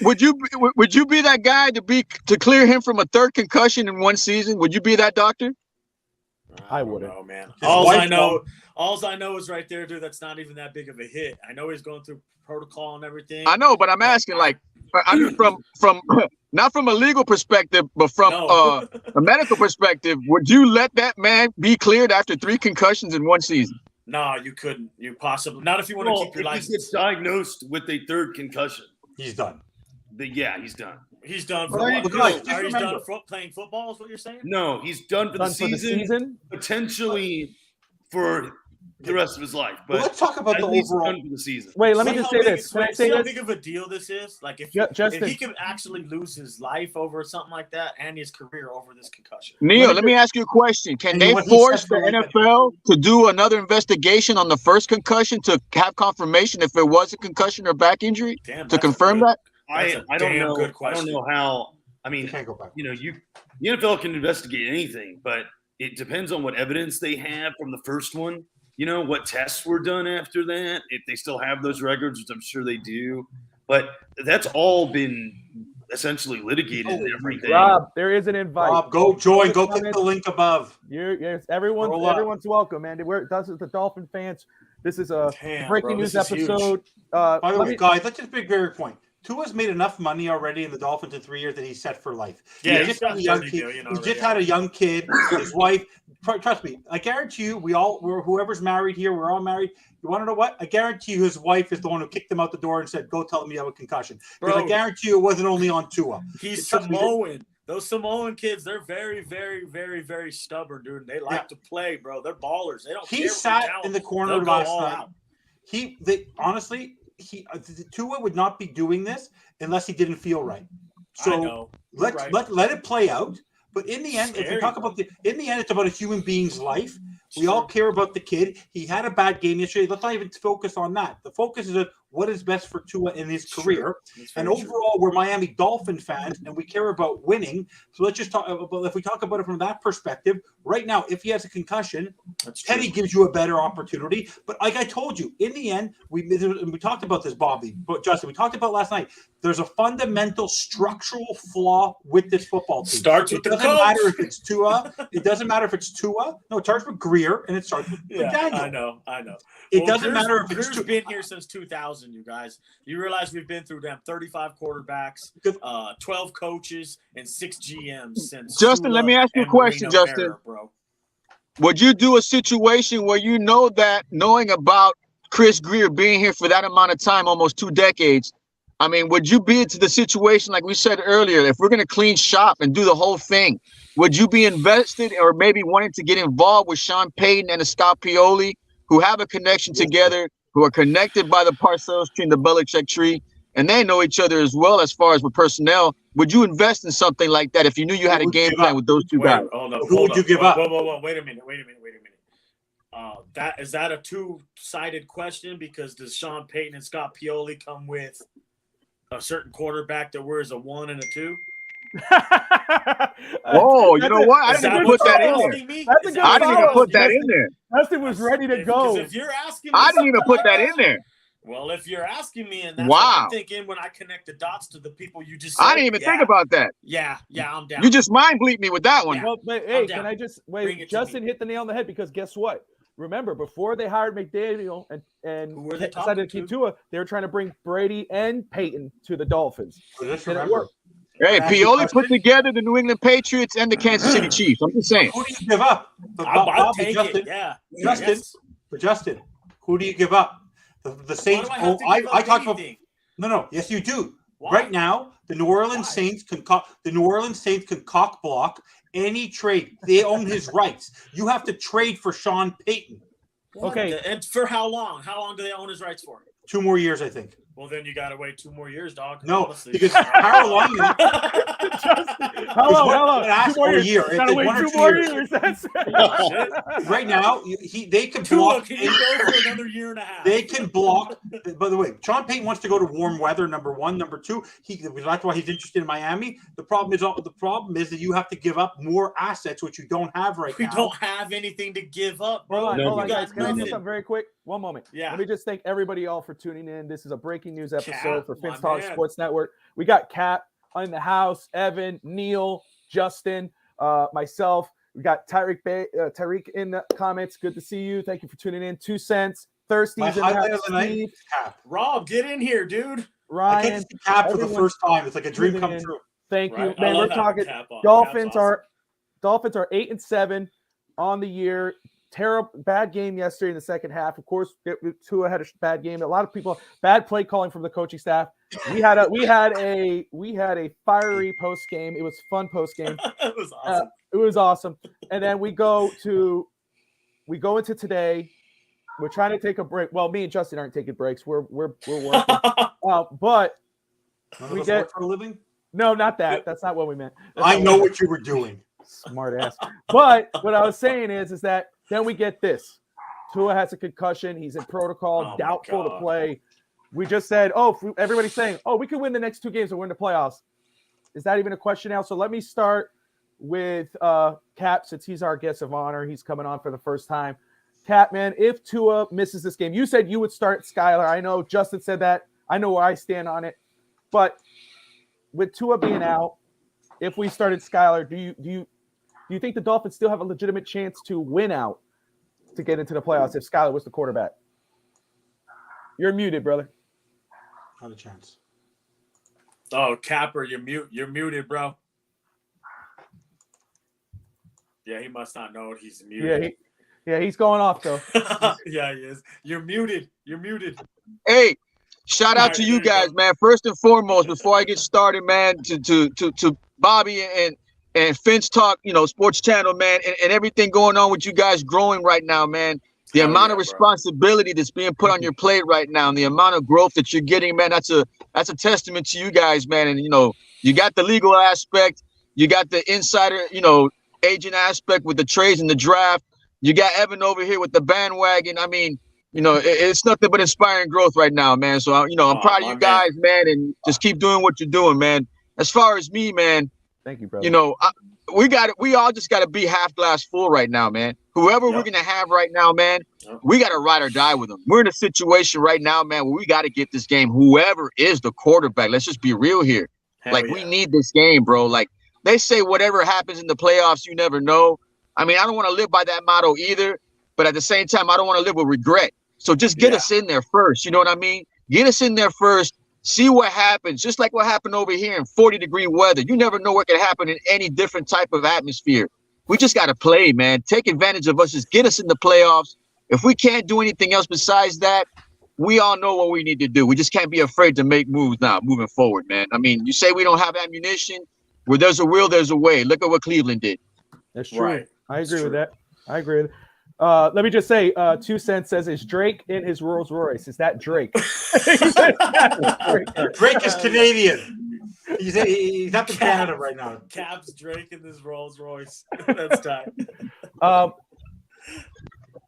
would you be that guy to clear him from a 3rd concussion in 1 season? Would you be that doctor? I wouldn't. Oh man. All I know is right there, dude. That's not even that big of a hit. I know he's going through protocol and everything. I know, but I'm asking, from not from a legal perspective, but from a medical perspective. Would you let that man be cleared after 3 concussions in 1 season? No, you couldn't. You possibly not if you want to keep your license. He gets diagnosed with a 3rd concussion. He's done. He's done. He's done for he's done playing football is what you're saying? No, he's done for the season. Potentially for the rest of his life. But well, let's talk about at the least overall. done for the season. Wait, let me just say this. Can I say See how this? big of a deal this is? Like if Justin, he could actually lose his life over something like that and his career over this concussion. Neil, let me ask you a question. Can And they what he force said the for life- NFL to do another investigation on the first concussion to have confirmation if it was a concussion or back injury Damn, to that's a confirm good- that? I don't damn know. good I don't question. know how. I mean, You can't go back. you know, the NFL can investigate anything, but it depends on what evidence they have from the first one. You know, what tests were done after that, if they still have those records, which I'm sure they do. But that's all been essentially litigated and everything. Rob, there is an invite. Rob, go join. Go click the link above. Yes, Roll up. everyone's welcome, man. This is the Dolphin fans. This is a Damn, breaking bro, news this is episode. By the let way, me- guys, let's just make a very point. Tua's made enough money already in the Dolphins in 3 years that he's set for life. Yeah, He's he's just had got a young 30 kid. million He's already. just had a young kid. His wife. Trust me, I guarantee you, whoever's married here, we're all married. You want to know what? I guarantee you, his wife is the one who kicked him out the door and said, "Go tell him you have a concussion." Because I Bro. guarantee you, it wasn't only on Tua. He's Trust me, Samoan. Those Samoan kids, they're very, very, very, very stubborn, dude. They like to play, bro. They're ballers. They don't. He care what sat talent. in the corner They'll go last all night. out. Honestly, Tua would not be doing this unless he didn't feel right. I So know. let it play out. But in the end, if we Scary, talk bro. about it's about a human being's life. We all care about the kid. He had a bad game yesterday. Let's not even focus on that. The focus is on what is best for Tua in his career. That's And very true. overall, we're Miami Dolphin fans, and we care about winning. So let's just talk about, if we talk about it from that perspective, right now, if he has a concussion, That's true. Teddy gives you a better opportunity. But like I told you, in the end, we talked about this, Bobby, but Justin, we talked about last night. There's a fundamental structural flaw with this football team. Starts with It the doesn't coach. matter if it's Tua. It doesn't matter if it's Tua. No, it starts with Greer and it starts with Yeah, Daniel. I know. It doesn't Greer's- matter if it's Greer's Tua. been here since 2000, you guys. You realize we've been through 35 quarterbacks, 12 coaches, and 6 GMs since. Justin, let me ask you a and question, Marino Justin. era, bro. Would you do a situation where you know that knowing about Chris Greer being here for that amount of time, almost 2 decades, I mean, would you be into the situation like we said earlier, if we're going to clean shop and do the whole thing, would you be invested or maybe wanting to get involved with Sean Payton and Scott Pioli, who have a connection together, who are connected by the Parcells tree and the Belichick tree, and they know each other as well as far as with personnel? Would you invest in something like that if you knew you had a game plan with those two guys? Who would you give up? Whoa, wait a minute. Is that a two-sided question? Because does Sean Payton and Scott Pioli come with a certain quarterback that wears a 1 and a 2? Oh, you know what? I didn't even put that in there. That's a good I didn't even follow-up. put that in there. Justin was ready to go. If you're asking me I didn't even something put that like in there. Well, if you're asking me, and that's Wow. what I'm thinking when I connect the dots to the people you just said, I didn't even think about that. Yeah, I'm down. You just mind bleep me with that one. Yeah. Well, but hey, down. can I just Bring wait? it to Justin me. hit the nail on the head because guess what? Remember, before they hired McDaniel and Who were they decided to talking keep Tua, they were trying to bring Brady and Peyton to the Dolphins. Just Did it remember, work? Hey, Ask you a Pioli question. put together the New England Patriots and the Kansas City Chiefs. I'm just saying. who do you give up? I'll Bobby, take Justin, it. Yeah. Justin, Yes. for Justin, who do you give up? The Saints. Why do I have to give I up talked about. anything? No. Yes, you do. Why? Right now, the New Orleans Why? Saints can cock block any trade. They own his rights. You have to trade for Sean Payton. Okay. And for how long? How long do they own his rights for? 2 more years, I think. Well, then you got to wait 2 more years, dog. No, honestly. because Carolina. How long? Ask 2 more for a years. year. Gotta It's wait 1 or 2 2 more years. years. That's Right now, they can Tua, block. can you go for another year and a half? They can block. By the way, Sean Payton wants to go to warm weather. Number one, number two, that's why he's interested in Miami. The problem is that you have to give up more assets, which you don't have right We now. don't have anything to give up, bro. Hold on, No, hold on, You got guys. Can I say nothing. something very quick? One moment. Yeah. Let me just thank everybody all for tuning in. This is a breaking news episode Cap, for my Finns Talk man. Sports Network. We got Cap in the house, Evan, Neil, Justin, myself. We got Tyreek in the comments. Good to see you. Thank you for tuning in. 2 cents. Thirsties My in the highlight house. of the night, Steve, Cap. Rob, get in here, dude. I Ryan. get to see Cap for the everyone first time. It's like a dream come tuning in. true. Thank you, Right. I man. love We're having talking Cap on. Dolphins Cap's awesome. are 8-7 on the year. Terrible bad game yesterday in the second half. Of course, Tua had a bad game. A lot of people bad play calling from the coaching staff. We had a fiery post game. It was fun post game. That was awesome. It was awesome. And then we go into today. We're trying to take a break. Well, me and Justin aren't taking breaks. We're working. But we get for a living. No, not that. That's not what we meant. I know what you were doing. Smart ass. But what I was saying is that then we get this. Tua has a concussion. He's in protocol, doubtful to play. We just said, everybody's saying, we could win the next 2 games and win the playoffs. Is that even a question now? So let me start with Cap, since he's our guest of honor. He's coming on for the first time. Cap, man, if Tua misses this game, you said you would start Skylar. I know Justin said that. I know where I stand on it. But with Tua being out, if we started Skylar, do you think the Dolphins still have a legitimate chance to win out to get into the playoffs if Skylar was the quarterback? You're muted, brother. Not a chance. Oh, Capper, you're muted, bro. Yeah, he must not know he's muted. Yeah, he's going off though. Yeah, he is. You're muted. Hey, shout out to you guys, man. First and foremost, before I get started, man, to Bobby and Finch Talk, Sports Channel, man, and everything going on with you guys growing right now, man. The amount of responsibility that's being put on your plate right now, and the amount of growth that you're getting, man, that's a testament to you guys, man. And you got the legal aspect, you got the insider, agent aspect with the trades and the draft. You got Evan over here with the bandwagon. I mean, it's nothing but inspiring growth right now, man. So I'm proud of you guys, man, and just keep doing what you're doing, man. As far as me, man, thank you, brother. We all just got to be half glass full right now, man. Whoever we're gonna have right now, man, we got to ride or die with them. We're in a situation right now, man, where we got to get this game. Whoever is the quarterback, let's just be real here. We need this game, bro. Like they say, whatever happens in the playoffs, you never know. I mean, I don't want to live by that motto either, but at the same time, I don't want to live with regret. So just get us in there first. You know what I mean? Get us in there first. See what happens, just like what happened over here in 40-degree weather. You never know what could happen in any different type of atmosphere. We just got to play, man. Take advantage of us. Just get us in the playoffs. If we can't do anything else besides that, we all know what we need to do. We just can't be afraid to make moves now, moving forward, man. I mean, you say we don't have ammunition. Where there's a will, there's a way. Look at what Cleveland did. That's true. Right. I agree with that. Let me just say, 2 Cents says, is Drake in his Rolls Royce? Is that Drake? Drake is Canadian. He's up in Canada right now. Cap's Drake in his Rolls Royce. That's time.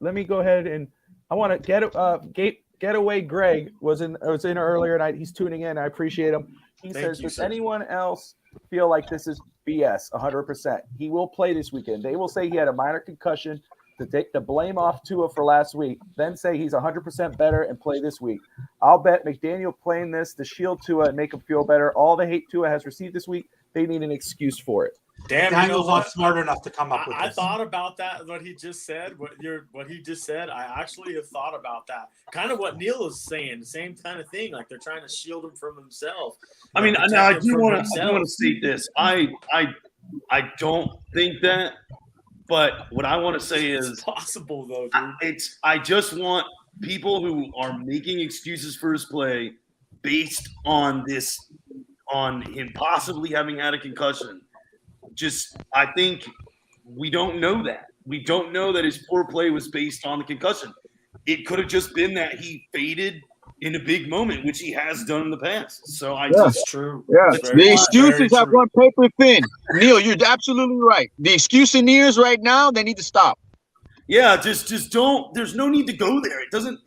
Let me go ahead and I want to Getaway Greg was in earlier tonight. He's tuning in. I appreciate him. He says, does anyone else feel like this is BS? 100%. He will play this weekend. They will say he had a minor concussion to take the blame off Tua for last week, then say he's 100% better and play this week. I'll bet McDaniel playing this to shield Tua and make him feel better. All the hate Tua has received this week, they need an excuse for it. Damn, Daniel's not smart enough to come up with this. I thought about that, what he just said. What he just said, I actually have thought about that. Kind of what Neil is saying, the same kind of thing. Like they're trying to shield him from himself. I mean, now I do want to state this. I don't think that. But what I want to say is it's possible though, dude. I just want people who are making excuses for his play based on him possibly having had a concussion. I think we don't know that. We don't know that his poor play was based on the concussion. It could have just been that he faded in a big moment, which he has done in the past. So that's true. Yeah, the excuses have run paper thin. Neil, you're absolutely right. The excusioneers right now, they need to stop. Yeah, just don't. There's no need to go there. It doesn't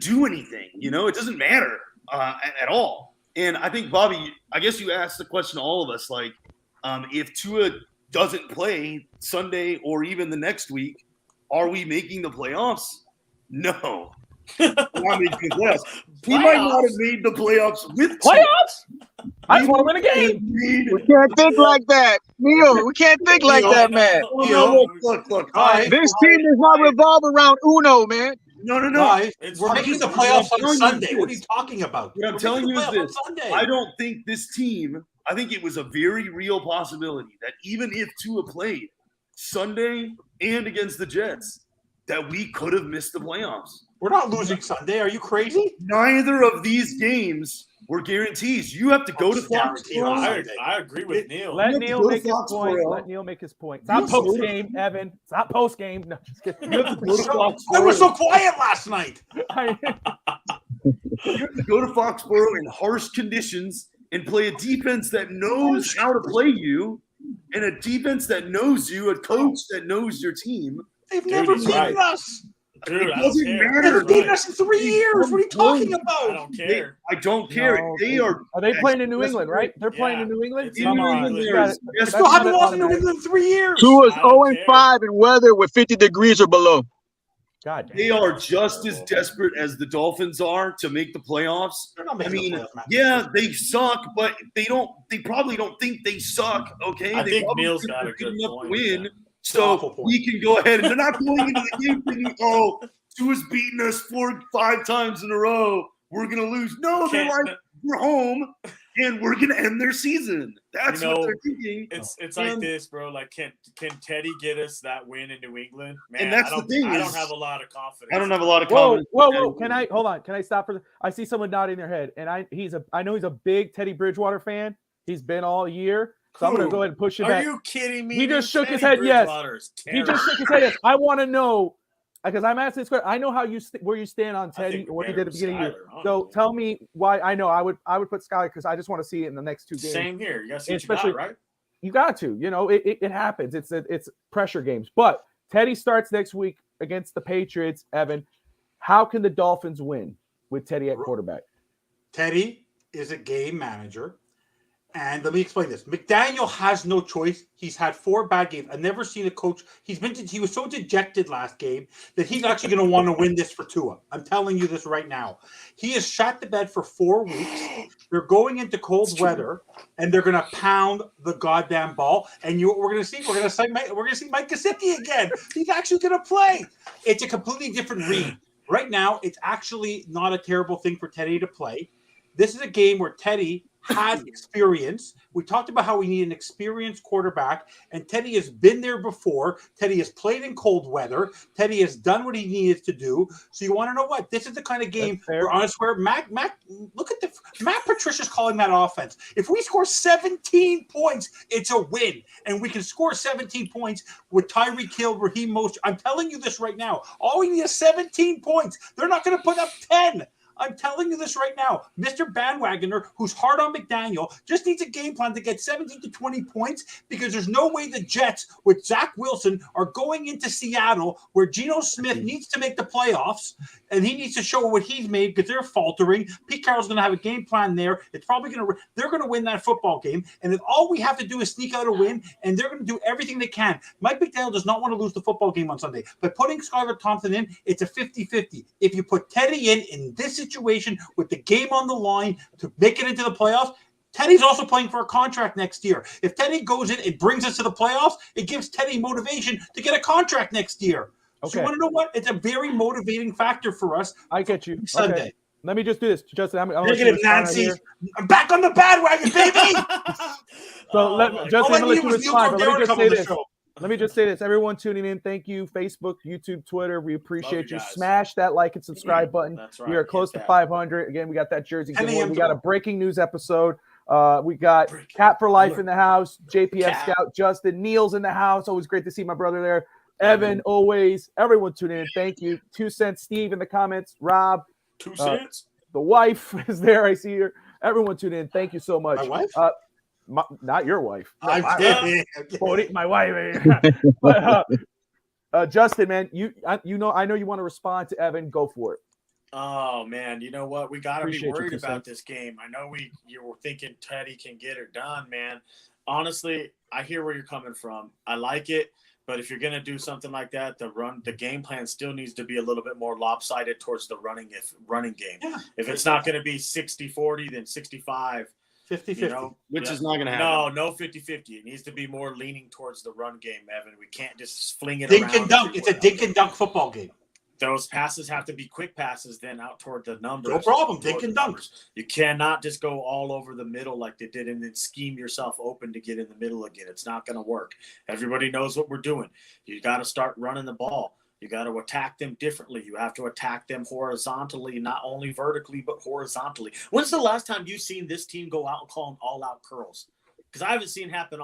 do anything. It doesn't matter at all. And I think, Bobby, I guess you asked the question to all of us, like, if Tua doesn't play Sunday or even the next week, are we making the playoffs? No. He might not have made the playoffs with playoffs. I just want to win a game. We can't think like that, Neil. We can't think like that, man. Look. This team does not revolve around Uno, man. No. We're making the playoffs on Sunday. What are you talking about? What I'm telling you is this. I don't think this team. I think it was a very real possibility that even if Tua played Sunday and against the Jets, that we could have missed the playoffs. We're not losing Sunday. Are you crazy? Neither of these games were guarantees. You have to go to Foxborough. I agree with Neil. Let You have to Neil go to make his point. Foxborough. Let Neil make his point. It's not post game, Evan. It's not post game. No, just kidding. You have to go to I Foxborough. was so quiet last night. You have to go to Foxborough in harsh conditions and play a defense that knows how to play you, and a defense that knows you, a coach that knows your team. They've never beaten us. Dude, It I don't doesn't care. matter. They've beaten us in 3 years. What are you talking I about? don't care. I don't care. No, They are they playing in New England, right? They're playing in New England. It's in Come New on. England. You got it. Yes, Still That's haven't not lost in New automatic. England in 3 years. Tua's I don't 0-5 in weather with 50 degrees or below. God damn. They are just as desperate as the Dolphins are to make the playoffs. They're not I making the mean, playoffs, Matt. yeah, they suck, but they probably don't think they suck. Okay, I they think probably Neil's think got a they're good enough point, to win. yeah. Awful So point. we can go ahead, and they're not going into the game thinking, "Oh, Tua's beaten us 4-5 times in a row. We're gonna lose." No, they're like, "We're home, and we're gonna end their season." That's what they're thinking. It's like this, bro. Like, can Teddy get us that win in New England? Man, And that's I don't, the thing I is- don't have a lot of confidence. I don't have a lot of Whoa, confidence. whoa! Can I hold on? Can I stop for? I see someone nodding their head, and I know he's a big Teddy Bridgewater fan. He's been all year, so I'm gonna go ahead and push it Are back. you kidding me? He just dude? shook his Teddy head, yes. Bridgewater is He terrible. just shook his head. Yes. I want to know because I'm asking this question. I know how where you stand on I Teddy think or what he better did at the beginning of the year. Skyler, I So don't know. tell me why. I know I would put Skyler because I just want to see it in the next 2 games. Same here. You got to see what you Especially- got, right? You got to, it happens. It's pressure games. But Teddy starts next week against the Patriots. Evan, how can the Dolphins win with Teddy at quarterback? Teddy is a game manager. And let me explain this. McDaniel has no choice. He's had 4 bad games. I've never seen a coach. He was so dejected last game that he's actually going to want to win this for Tua. I'm telling you this right now. He has shot the bed for 4 weeks. They're going into cold weather, and they're going to pound the goddamn ball. And we're going to see. We're going to see Mike Gesicki again. He's actually going to play. It's a completely different read. Right now, it's actually not a terrible thing for Teddy to play. This is a game where Teddy has experience. We talked about how we need an experienced quarterback, and Teddy has been there before. Teddy has played in cold weather. Teddy has done what he needed to do. So you want to know what? This is the kind of game where I swear, Matt, look at Matt Patricia's calling that offense. If we score 17 points, it's a win. And we can score 17 points with Tyreek Hill, Raheem Mostert. I'm telling you this right now. All we need is 17 points. They're not going to put up 10. I'm telling you this right now. Mr. Bandwagoner, who's hard on McDaniel, just needs a game plan to get 17 to 20 points because there's no way the Jets with Zach Wilson are going into Seattle where Geno Smith needs to make the playoffs and he needs to show what he's made because they're faltering. Pete Carroll's going to have a game plan there. It's probably they're going to win that football game. And if all we have to do is sneak out a win, and they're going to do everything they can. Mike McDaniel does not want to lose the football game on Sunday. By putting Skylar Thompson in, it's a 50-50. If you put Teddy in this situation with the game on the line to make it into the playoffs, Teddy's also playing for a contract next year. If Teddy goes in and brings us to the playoffs, it gives Teddy motivation to get a contract next year. Okay. So you want to know what? It's a very motivating factor for us. I get you. Sunday. Okay. Let me just do this, Justin. I'm negative Nancy. I'm back on the bandwagon, baby. So Justin, I'm gonna let you respond. But let me just say this. Let me just say this. Everyone tuning in, thank you. Facebook, YouTube, Twitter. We appreciate you. Smash that like and subscribe button. That's right. We are close to 500. Again, we got that jersey. We got a breaking news episode. We got Cat for Life in the house. JPF Scout, Justin, Neil's in the house. Always great to see my brother there. Evan, always. Everyone tuning in, thank you. 2 cents, Steve in the comments. Rob. 2 cents. The wife is there. I see her. Everyone tune in. Thank you so much. My wife? Not your wife. I'm kidding. My wife. But, Justin, man, I know you want to respond to Evan. Go for it. Oh man, you know what? We got to be worried about this game. I know you were thinking Teddy can get it done, man. Honestly, I hear where you're coming from. I like it. But if you're going to do something like that, the game plan still needs to be a little bit more lopsided towards the running game. Yeah, if it's not going to be 60-40, then 65. 50-50. Which is not going to happen. No 50-50. It needs to be more leaning towards the run game, Evan. We can't just fling it dink around. And dunk. It's a dink and dunk football game. Those passes have to be quick passes then out toward the numbers. No problem. Dink and dunk. You cannot just go all over the middle like they did and then scheme yourself open to get in the middle again. It's not going to work. Everybody knows what we're doing. You got to start running the ball. You got to attack them differently. You have to attack them horizontally, not only vertically, but horizontally. When's the last time you've seen this team go out and call them all-out curls? Because I haven't seen it happen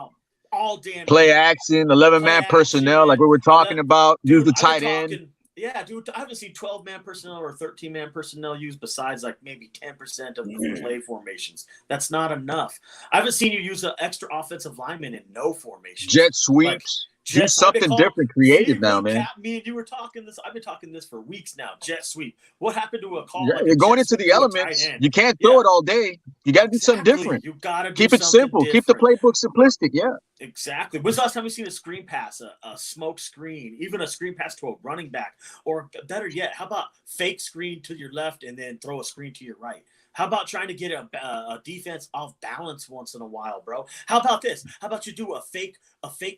all damn Play game. action, 11-man personnel, like we were talking about. Use the tight end. Yeah, dude, I haven't seen 12-man personnel or 13-man personnel used besides like maybe 10% of the play formations. That's not enough. I haven't seen you use an extra offensive lineman in no formation. Jet sweeps. Do something different, creative now, man. Cap, me and you were talking this. I've been talking this for weeks now. Jet sweep. What happened to a call? Yeah, you're going into the elements. You can't throw it all day. You got to do something different. You got to keep it simple. Different. Keep the playbook simplistic. Yeah. Exactly. When's the last time you've seen a screen pass, a smoke screen, even a screen pass to a running back, or better yet, how about fake screen to your left and then throw a screen to your right? How about trying to get a defense off balance once in a while, bro? How about this? How about you do a fake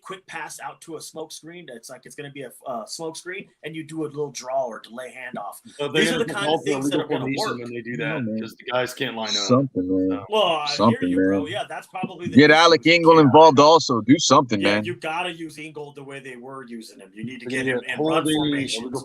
quick pass out to a smoke screen that's like it's going to be a smoke screen, and you do a little draw or delay handoff. These are the kind of things that are going to work when they do that because the guys can't line up. Something, man. Well, I hear you, bro. Yeah, that's probably the get Alec Ingle involved also. Do something, man. You got to use Ingle the way they were using him. You need to get him in run formations.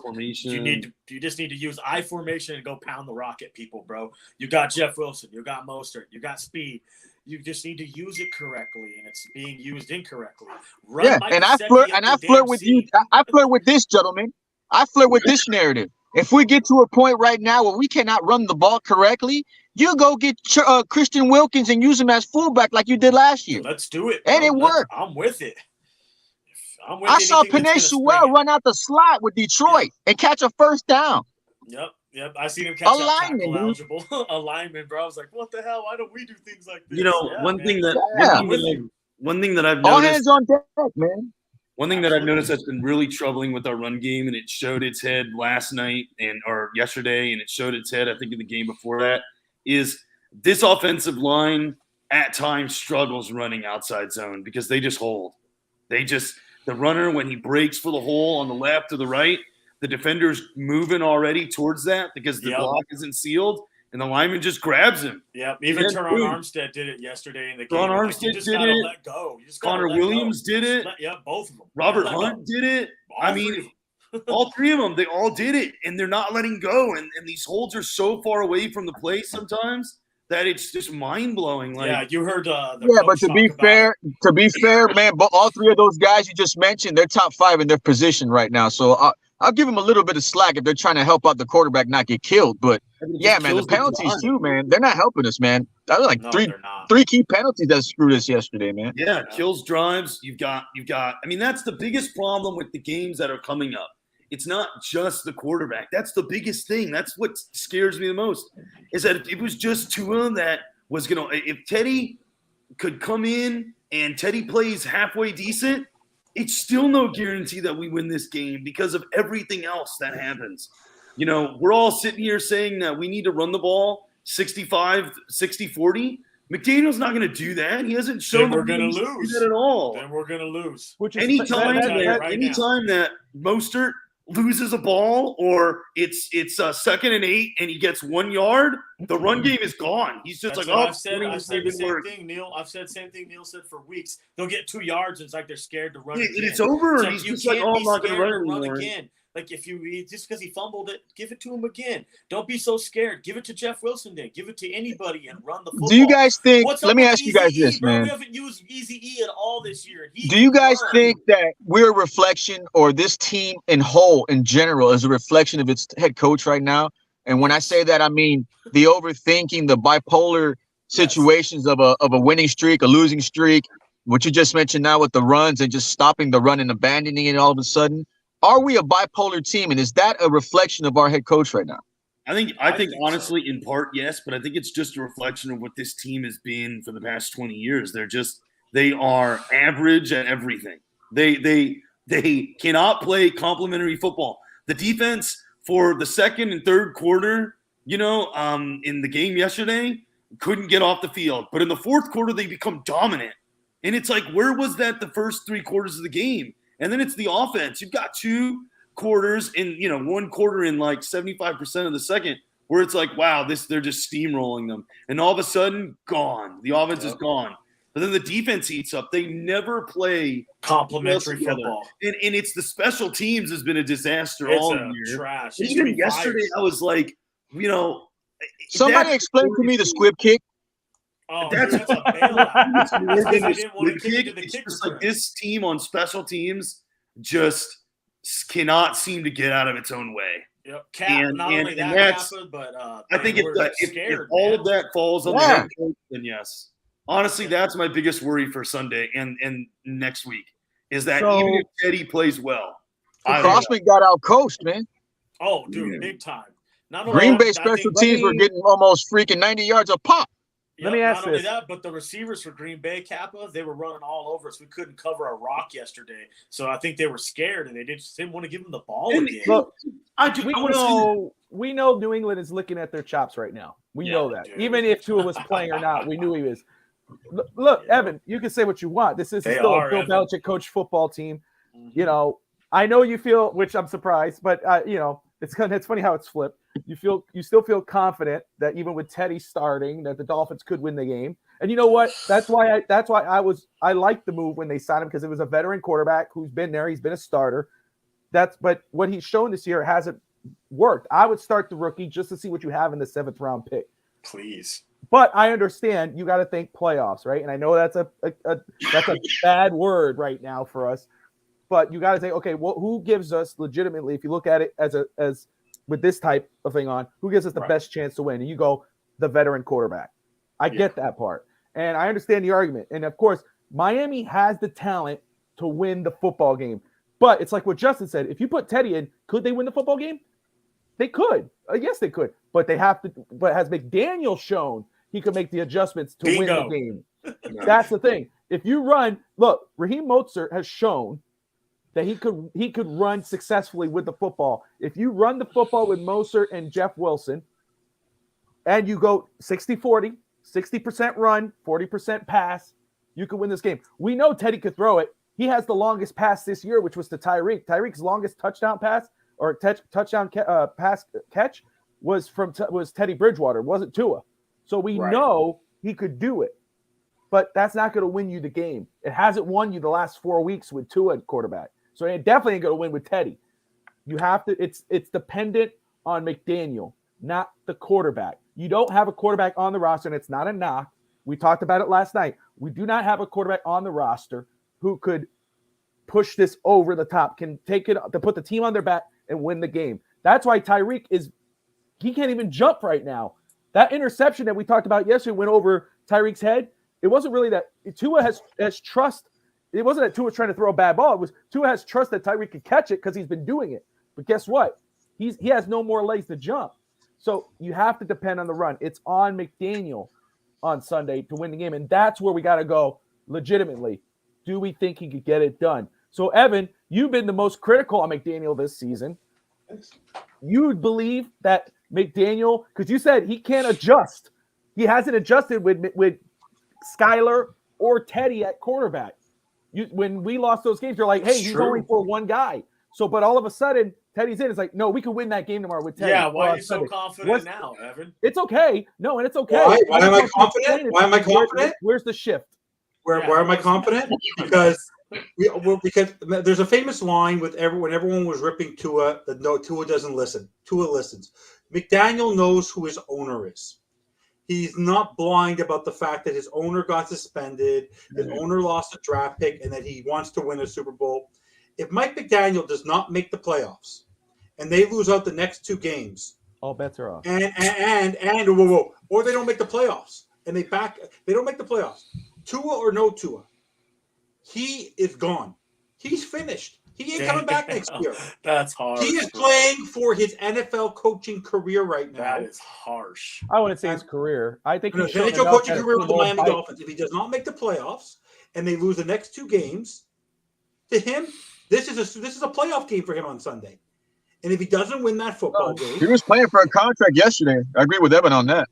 You just need to use I formation and go pound the rock at people, bro. You got Jeff Wilson, you got Mostert, you got speed. You just need to use it correctly, and it's being used incorrectly. I flirt with you. I flirt with this, gentlemen. I flirt with this narrative. If we get to a point right now where we cannot run the ball correctly, you go get Christian Wilkins and use him as fullback like you did last year. Let's do it, and it worked. I'm with it. I saw Penei Sewell run out the slot with Detroit and catch a first down. Yep, I seen him catch tackle eligible alignment, bro. I was like, what the hell? Why don't we do things like this? One thing that I've noticed. All hands on deck, man. One thing that I've noticed that's been really troubling with our run game, and it showed its head last night or yesterday, and it showed its head, I think, in the game before that, is this offensive line at times struggles running outside zone because they just hold. The runner, when he breaks for the hole on the left or the right, the defender's moving already towards that because the block isn't sealed, and the lineman just grabs him. Yep, even Teron Armstead did it yesterday in the game. Teron Armstead did it. Let go. Connor Williams did it. Both of them. Robert Hunt did it. All three of them, they all did it, and they're not letting go. And these holds are so far away from the play sometimes that it's just mind-blowing. You heard but to be fair, man, but all three of those guys you just mentioned, they're top 5 in their position right now. So I'll give them a little bit of slack if they're trying to help out the quarterback not get killed. But yeah, man, the penalties too, man, they're not helping us, man. That was three key penalties that screwed us yesterday, man. Yeah, kills drives. You've got. I mean, that's the biggest problem with the games that are coming up. It's not just the quarterback. That's the biggest thing. That's what scares me the most. Is that if it was just Tua that was gonna, if Teddy could come in and Teddy plays halfway decent, it's still no guarantee that we win this game because of everything else that happens. We're all sitting here saying that we need to run the ball 65, 60, 40. McDaniel's not going to do that. He hasn't shown we're going to lose that at all. Then we're going to lose. Anytime that Mostert loses a ball or it's 2nd and 8 and he gets 1 yard, the run game is gone. He's just I've said the same thing, Neil. I've said the same thing Neil said for weeks. They'll get 2 yards and it's like they're scared to run again. It's over. It's he's just like, I'm not going to run again. Like if just because he fumbled it, give it to him again. Don't be so scared. Give it to Jeff Wilson then. Give it to anybody and run the football. Do you guys think? Let me ask you guys this, man. We haven't used Easy E at all this year. Do you guys think that we're a reflection, or this team in whole, in general, is a reflection of its head coach right now? And when I say that, I mean the overthinking, the bipolar situations of a winning streak, a losing streak. What you just mentioned now with the runs and just stopping the run and abandoning it all of a sudden. Are we a bipolar team, and is that a reflection of our head coach right now? I think honestly, in part, yes, but I think it's just a reflection of what this team has been for the past 20 years. They are average at everything. They cannot play complementary football. The defense for the second and third quarter, in the game yesterday, couldn't get off the field. But in the fourth quarter, they become dominant. And it's like, where was that the first 3 quarters of the game? And then it's the offense. You've got 2 quarters in, 1 quarter in like 75% of the second where it's like, wow, they're just steamrolling them. And all of a sudden, gone. The offense is gone. but then the defense heats up. They never play complementary together. football. And it's the special teams has been a disaster It's all a year. trash. Even yesterday, I was like, Somebody explain to me the squib kick. Oh, that's that's a bailout. They didn't want to kick it to the It's kick just like return. this team on special teams just cannot seem to get out of its own way. Yep. Not only that, that's, Kappa, but I think if all of that falls on the head coach, then yes. Honestly, that's my biggest worry for Sunday and next week is that even if Teddy plays well, Crosby got out coached, man. Oh, dude, big time. Green Bay special teams were getting almost freaking 90 yards a pop. Let me ask not only this. that, but the receivers for Green Bay, Kappa, they were running all over us. We couldn't cover a rock yesterday, so I think they were scared and they didn't want to give them the ball again. Look, we know New England is licking at their chops right now. We know that. Dude. Even if Tua was playing or not, we knew he was. Look, Evan, you can say what you want. This is still a Bill Belichick coach football team. Mm-hmm. You know, I know you feel, which I'm surprised, but it's funny how it's flipped. You still feel confident that even with Teddy starting, that the Dolphins could win the game. And you know what? That's why I liked the move when they signed him, because it was a veteran quarterback who's been there. He's been a starter. But what he's shown this year hasn't worked. I would start the rookie just to see what you have in the 7th round pick. Please. But I understand you got to think playoffs, right? And I know that's a bad word right now for us. But you got to say, okay, well, who gives us legitimately, if you look at it as with this type of thing on, who gives us the best chance to win? And you go, the veteran quarterback. I get that part. And I understand the argument. And of course, Miami has the talent to win the football game. But it's like what Justin said. If you put Teddy in, could they win the football game? They could. Yes, they could. But they have to. But has McDaniel shown he could make the adjustments to win the game? That's the thing. If you run, look, Raheem Mostert has shown that he could run successfully with the football. If you run the football with Mostert and Jeff Wilson, and you go 60-40, 60% run, 40% pass, you can win this game. We know Teddy could throw it. He has the longest pass this year, which was to Tyreek. Tyreek's longest touchdown pass or touchdown pass catch was Teddy Bridgewater, wasn't Tua. So we know he could do it. But that's not going to win you the game. It hasn't won you the last 4 weeks with Tua at quarterback. So it definitely ain't going to win with Teddy. You have to. It's dependent on McDaniel, not the quarterback. You don't have a quarterback on the roster, and it's not a knock. We talked about it last night. We do not have a quarterback on the roster who could push this over the top, can take it to put the team on their back and win the game. That's why Tyreek he can't even jump right now. That interception that we talked about yesterday went over Tyreek's head. It wasn't really that Tua has trust. It wasn't that Tua was trying to throw a bad ball. It was Tua has trust that Tyreek could catch it because he's been doing it. But guess what? He has no more legs to jump. So you have to depend on the run. It's on McDaniel on Sunday to win the game. And that's where we got to go legitimately. Do we think he could get it done? So, Evan, you've been the most critical on McDaniel this season. You believe that McDaniel, because you said he can't adjust. He hasn't adjusted with Skyler or Teddy at quarterback. When we lost those games, you're like, hey, he's only for one guy. So, but all of a sudden, Teddy's in. It's like, no, we can win that game tomorrow with Teddy. Yeah, why are you so confident now, Evan? It's okay. No, and it's okay. Why am I confident? Why am I confident? Where's the shift? Where am I confident? Because there's a famous line when everyone was ripping Tua that no, Tua doesn't listen. Tua listens. McDaniel knows who his owner is. He's not blind about the fact that his owner got suspended, his owner lost a draft pick, and that he wants to win a Super Bowl. If Mike McDaniel does not make the playoffs and they lose out the next 2 games, all bets are off. Or they don't make the playoffs and they don't make the playoffs. Tua or no Tua, he is gone. He's finished. He ain't coming back next year. That's harsh. He is playing for his NFL coaching career right now. That is harsh. I wouldn't say his career. I think his NHL coaching career with the Miami Dolphins. If he does not make the playoffs and they lose the next 2 games, to him, this is a playoff game for him on Sunday. And if he doesn't win that football game, he was playing for a contract yesterday. I agree with Evan on that.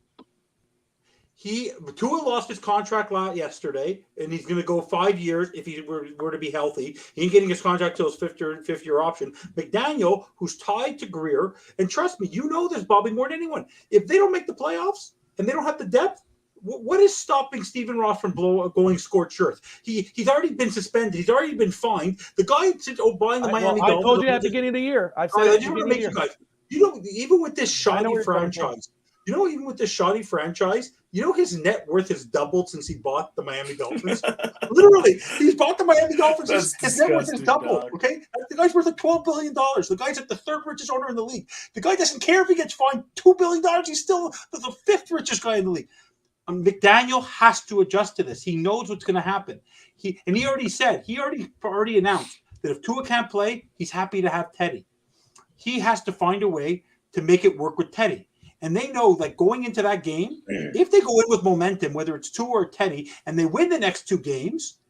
Tua lost his contract yesterday, and he's going to go 5 years if he were to be healthy. He ain't getting his contract till his fifth year option. McDaniel, who's tied to Greer, and trust me, you know this, Bobby, more than anyone. If they don't make the playoffs and they don't have the depth, What is stopping Stephen Ross from going scorched shirts? He's already been suspended. He's already been fined. The guy since buying the Miami I Dolphins. told you at the beginning of the year. I said I at the just want to beginning make of the you year. guys. You know, even with this shoddy franchise, even with this shoddy franchise, his net worth has doubled since he bought the Miami Dolphins. Literally, he's bought the Miami Dolphins. His net worth has doubled. Dog. Okay, the guy's worth like $12 billion. The guy's like the third richest owner in the league. The guy doesn't care if he gets fined $2 billion. He's still the fifth richest guy in the league. McDaniel has to adjust to this. He knows what's going to happen. He already announced that if Tua can't play, he's happy to have Teddy. He has to find a way to make it work with Teddy. And they know, like, going into that game, if they go in with momentum, whether it's Tua or Teddy, and they win the next 2 games,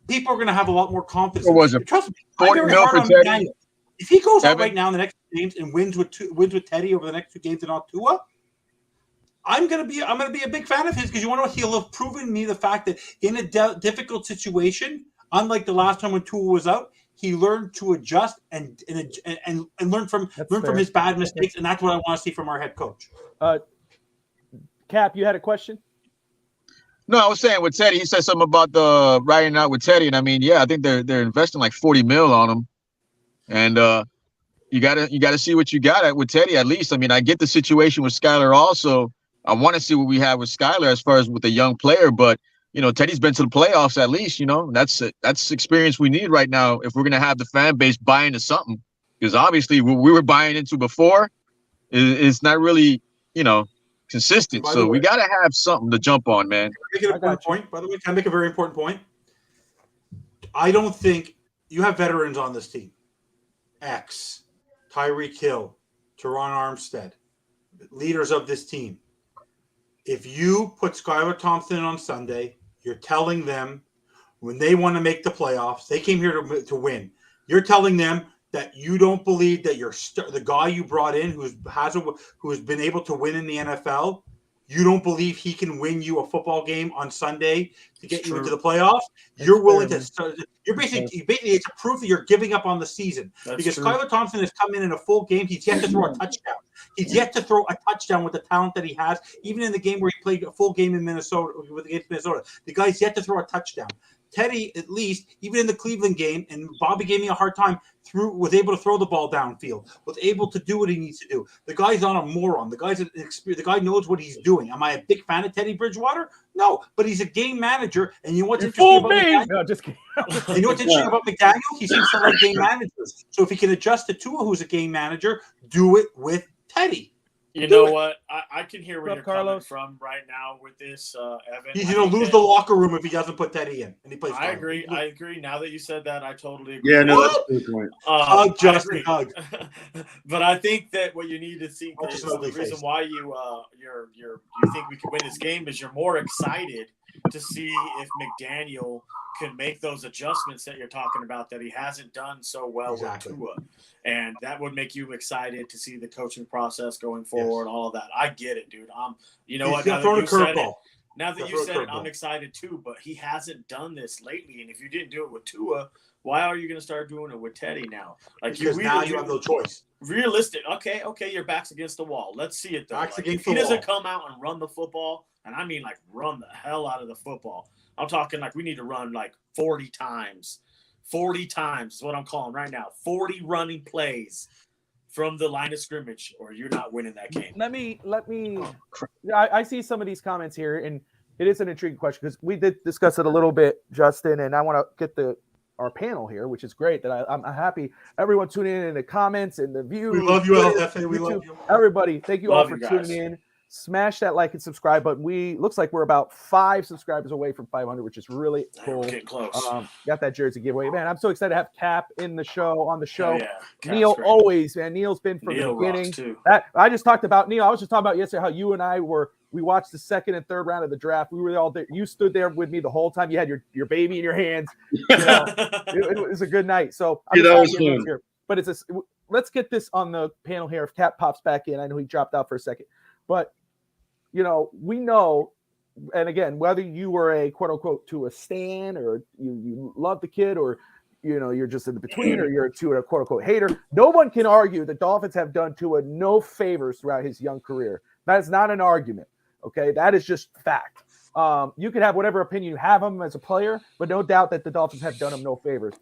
people are going to have a lot more confidence. What was it? Trust me, 40 I'm very mil hard for on Teddy? McDaniel. If he goes out Evan? right now in the next games and wins with Teddy over the next 2 games and not Tua, I'm gonna be a big fan of his, because you want to know what, he'll have proven me the fact that in a difficult situation, unlike the last time when Tua was out, he learned to adjust and learn from his bad mistakes, and that's what I want to see from our head coach. Cap, you had a question? No, I was saying with Teddy, he said something about the riding out with Teddy, and I mean, yeah, I think they're investing like 40 mil on him, and you gotta see what you got with Teddy at least. I mean, I get the situation with Skyler also. I want to see what we have with Skyler as far as with a young player, but Teddy's been to the playoffs at least. That's experience we need right now if we're gonna have the fan base buy into something, because obviously what we were buying into before is not really consistent. So we gotta have something to jump on, man. Can I make an important point? By the way, can I make a very important point? I don't think you have veterans on this team. X, Tyreek Hill, Teron Armstead, leaders of this team. If you put Skylar Thompson on Sunday, you're telling them when they want to make the playoffs, they came here to win. You're telling them that you don't believe that the guy you brought in who has been able to win in the NFL, you don't believe he can win you a football game on Sunday to get you into the playoffs. You're willing to start. You're basically it's a proof that you're giving up on the season. Because Skylar Thompson has come in a full game. He's yet to throw a touchdown. He's yet to throw a touchdown with the talent that he has. Even in the game where he played a full game in Minnesota against Minnesota, the guy's yet to throw a touchdown. Teddy, at least, even in the Cleveland game, and Bobby gave me a hard time, was able to throw the ball downfield, was able to do what he needs to do. The guy's not a moron. The guy knows what he's doing. Am I a big fan of Teddy Bridgewater? No, but he's a game manager, and you know what's interesting about McDaniel? No, just kidding. You know what's interesting about McDaniel? He seems to like game managers. So if he can adjust to Tua, who's a game manager, do it with Teddy. You know what? I can hear where you're coming from right now with this, Evan. He's going to lose the locker room if he doesn't put Teddy in, and he plays. I agree. Now that you said that, I totally agree. Yeah, no, that's a good point. Hug, Justin, hug. But I think that what you need to see is the reason why you think we can win this game is you're more excited to see if McDaniel can make those adjustments that you're talking about that he hasn't done so well with Tua. And that would make you excited to see the coaching process going forward, all of that. I get it, dude. Now that you said it, I'm excited too, but he hasn't done this lately. And if you didn't do it with Tua, why are you going to start doing it with Teddy now? Like, because now you have no choice. Realistic. Okay, your back's against the wall. Let's see it, though. If he doesn't come out and run the football, and I mean, like, run the hell out of the football, I'm talking like we need to run like 40 times. 40 times is what I'm calling right now. 40 running plays from the line of scrimmage, or you're not winning that game. Let me. I see some of these comments here, and it is an intriguing question because we did discuss it a little bit, Justin, and I want to get our panel here, which is great. That I'm happy everyone tuning in the comments and the views. We love you, LFA. We love you, everybody. Thank you all for tuning in. Smash that like and subscribe button. Looks like we're about 5 subscribers away from 500, which is really cool. We're getting close. Got that jersey giveaway, man. I'm so excited to have Cap on the show. Yeah, Neil, great. Always, man. Neil's been from the beginning. Too. I just talked about Neil. I was just talking about yesterday how you and I we watched the second and third round of the draft. We were all there. You stood there with me the whole time. You had your baby in your hands. It was a good night. So that was fun. Here. But let's get this on the panel here. If Cap pops back in, I know he dropped out for a second, but we know, and again, whether you were a quote unquote to a stan or you love the kid or you're just in the between or you're to a quote unquote hater, no one can argue that Dolphins have done Tua no favors throughout his young career. That is not an argument. Okay, that is just fact. You can have whatever opinion you have of him as a player, but no doubt that the Dolphins have done him no favors.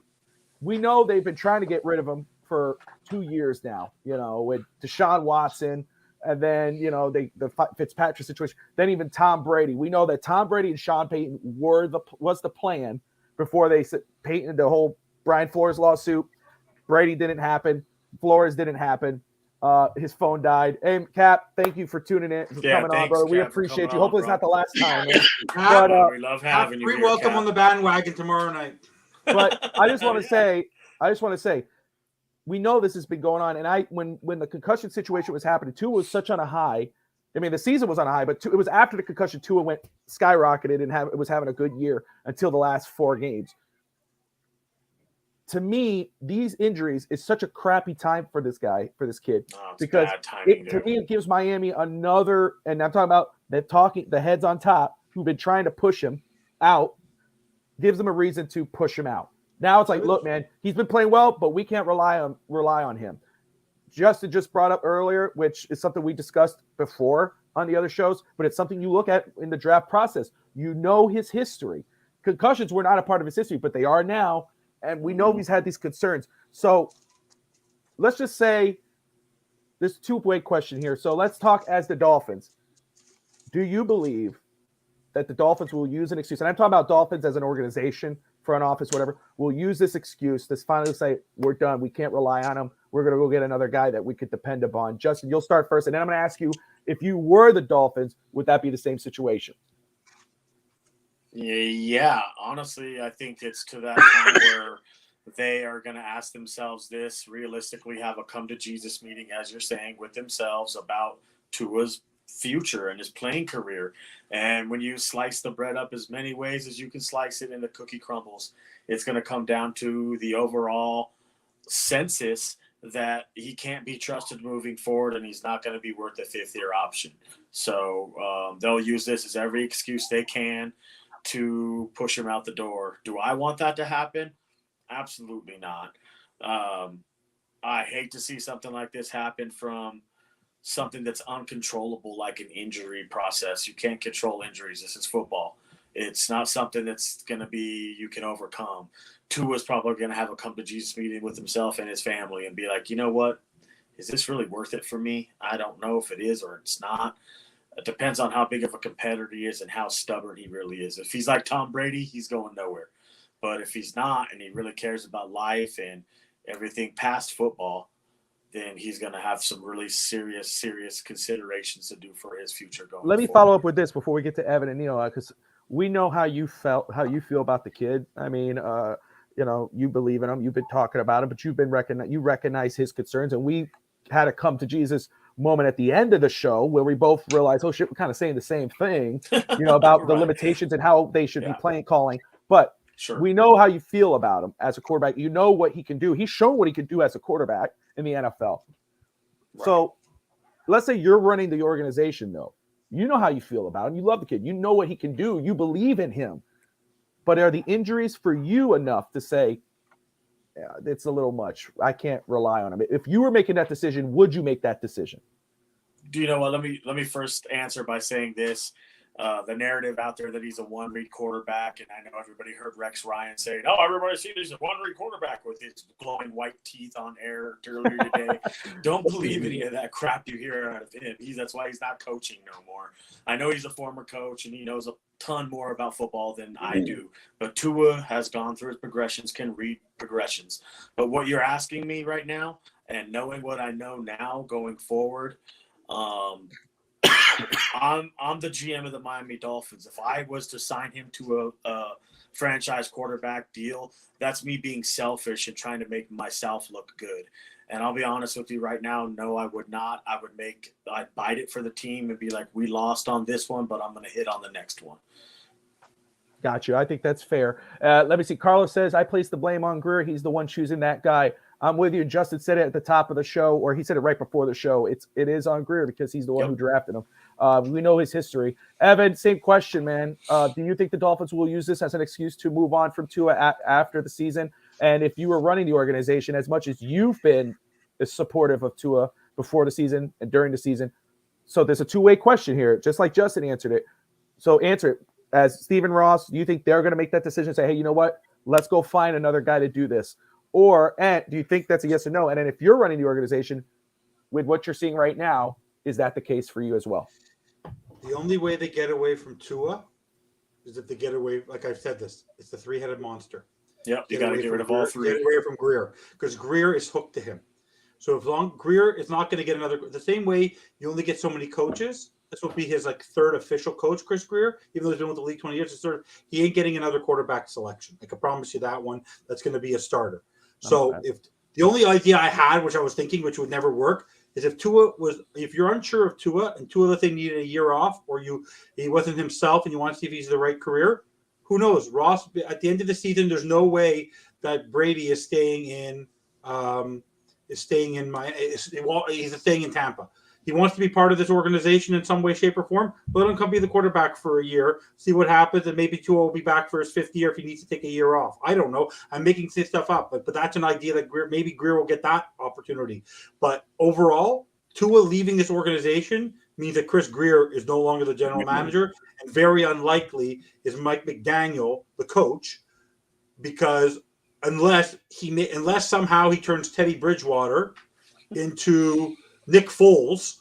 We know they've been trying to get rid of him for 2 years now, with Deshaun Watson, and then, the Fitzpatrick situation, then even Tom Brady. We know that Tom Brady and Sean Payton was the plan before they said Payton, the whole Brian Flores lawsuit. Brady didn't happen. Flores didn't happen. His phone died. Hey, Cap, thank you for tuning in, for coming on, brother. We appreciate you. Hopefully, it's not the last time. But we love having you. Free welcome on the bandwagon tomorrow night. But I just want to say, we know this has been going on. And when the concussion situation was happening, Tua was such on a high. I mean, the season was on a high, but it was after the concussion, Tua went skyrocketed and was having a good year until the last 4 games. To me, these injuries is such a crappy time for this kid, because to me, it gives Miami another, and I'm talking about the heads on top who've been trying to push him out, gives them a reason to push him out. Now it's like, look, man, he's been playing well, but we can't rely on him. Justin just brought up earlier, which is something we discussed before on the other shows, but it's something you look at in the draft process. You know his history. Concussions were not a part of his history, but they are now. And we know he's had these concerns. So let's just say this 2-way question here. So let's talk as the Dolphins. Do you believe that the Dolphins will use an excuse? And I'm talking about Dolphins as an organization, front office, whatever. Will use this excuse to finally say, we're done. We can't rely on him. We're going to go get another guy that we could depend upon. Justin, you'll start first. And then I'm going to ask you, if you were the Dolphins, would that be the same situation? Yeah, honestly, I think it's to that time where they are going to ask themselves this, realistically have a come to Jesus meeting, as you're saying, with themselves about Tua's future and his playing career. And when you slice the bread up as many ways as you can slice it and the cookie crumbles, it's going to come down to the overall census that he can't be trusted moving forward, and he's not going to be worth a 5th-year option. So they'll use this as every excuse they can to push him out the door. Do I want that to happen? Absolutely not. I hate to see something like this happen from something that's uncontrollable, like an injury process. You can't control injuries. This is football. It's not something that's going to be you can overcome. Tua's probably going to have a come to Jesus meeting with himself and his family and be like, you know what? Is this really worth it for me? I don't know if it is or it's not. It depends on how big of a competitor he is and how stubborn he really is. If he's like Tom Brady, he's going nowhere. But if he's not and he really cares about life and everything past football, then he's going to have some really serious considerations to do for his future going Let me forward. follow up with this before we get to Evan and Neil, because we know how you feel about the kid. I mean, you believe in him. You've been talking about him, but you recognize his concerns, and we had a come to Jesus moment at the end of the show where we both realized, oh shit, we're kind of saying the same thing, about the limitations and how they should be playing calling. But we know how you feel about him as a quarterback. You know what he can do. He's shown what he can do as a quarterback in the NFL. Right. So let's say you're running the organization, though. You know how you feel about him. You love the kid. You know what he can do. You believe in him. But are the injuries for you enough to say, yeah, it's a little much. I can't rely on him. If you were making that decision, would you make that decision? Do you know what? Let me first answer by saying this. The narrative out there that he's a one-read quarterback, and I know everybody heard Rex Ryan say, "Oh, everybody sees he's a one-read quarterback" with his glowing white teeth on air earlier today. Don't believe any of that crap you hear out of him. That's why he's not coaching no more. I know he's a former coach, and he knows a ton more about football than I do. But Tua has gone through his progressions, can read progressions. But what you're asking me right now, and knowing what I know now going forward, I'm the GM of the Miami Dolphins. If I was to sign him to a franchise quarterback deal, that's me being selfish and trying to make myself look good. And I'll be honest with you right now, no, I would not. I'd bite it for the team and be like, we lost on this one, but I'm going to hit on the next one. Got you. I think that's fair. Let me see. Carlos says, I place the blame on Greer. He's the one choosing that guy. I'm with you. Justin said it at the top of the show, or he said it right before the show. It is on Greer because he's the one who drafted him. We know his history. Evan, same question, man. Do you think the Dolphins will use this as an excuse to move on from Tua after the season? And if you were running the organization, as much as you've been supportive of Tua before the season and during the season, So there's a two-way question here, just like Justin answered it. So answer it. As Stephen Ross, do you think they're going to make that decision? Say, hey, you know what? Let's go find another guy to do this. And do you think that's a yes or no? And then if you're running the organization with what you're seeing right now, is that the case for you as well? The only way they get away from Tua is if they get away, like I've said this, it's the three-headed monster. Yep, you got to get rid of all three. Get away from Greer, because Greer is hooked to him. So if Greer is not going to get another, the same way you only get so many coaches. This will be his third official coach, Chris Greer. Even though he's been with the league 20 years, he ain't getting another quarterback selection. I can promise you that one. That's going to be a starter. So if the only idea I had, which I was thinking, which would never work, is if you're unsure of Tua and Tua, let's say, needed a year off, or he wasn't himself, and you want to see if he's the right career. Who knows? Ross, at the end of the season, there's no way that Brady is staying in he's staying in Tampa. He wants to be part of this organization in some way, shape, or form. Let him come be the quarterback for a year, see what happens, and maybe Tua will be back for his fifth year if he needs to take a year off. I don't know. I'm making this stuff up, but that's an idea that maybe Greer will get that opportunity. But overall, Tua leaving this organization means that Chris Greer is no longer the general manager, and very unlikely is Mike McDaniel the coach, because unless somehow he turns Teddy Bridgewater into Nick Foles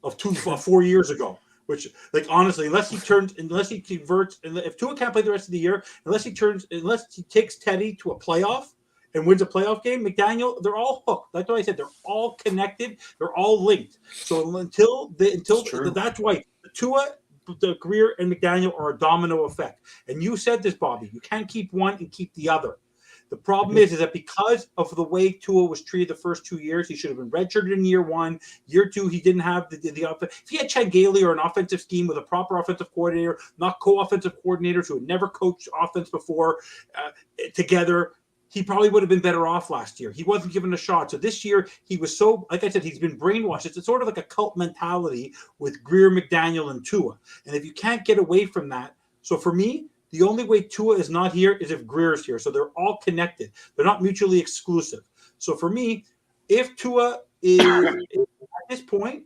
of 4 years ago, which, honestly, unless he converts, and if Tua can't play the rest of the year, unless he takes Teddy to a playoff and wins a playoff game, McDaniel, they're all hooked. That's why I said they're all connected, they're all linked. So until that's why Tua, the Greer, and McDaniel are a domino effect. And you said this, Bobby, you can't keep one and keep the other. The problem is that because of the way Tua was treated the first 2 years, he should have been redshirted in year one. Year two, he didn't have the offense. If he had Chad Gailey or an offensive scheme with a proper offensive coordinator, not co-offensive coordinators who had never coached offense before together, he probably would have been better off last year. He wasn't given a shot. So this year, he was so, like I said, he's been brainwashed. It's sort of like a cult mentality with Greer, McDaniel, and Tua. And if you can't get away from that, so for me, the only way Tua is not here is if Greer is here. So they're all connected. They're not mutually exclusive. So for me, if Tua is at this point,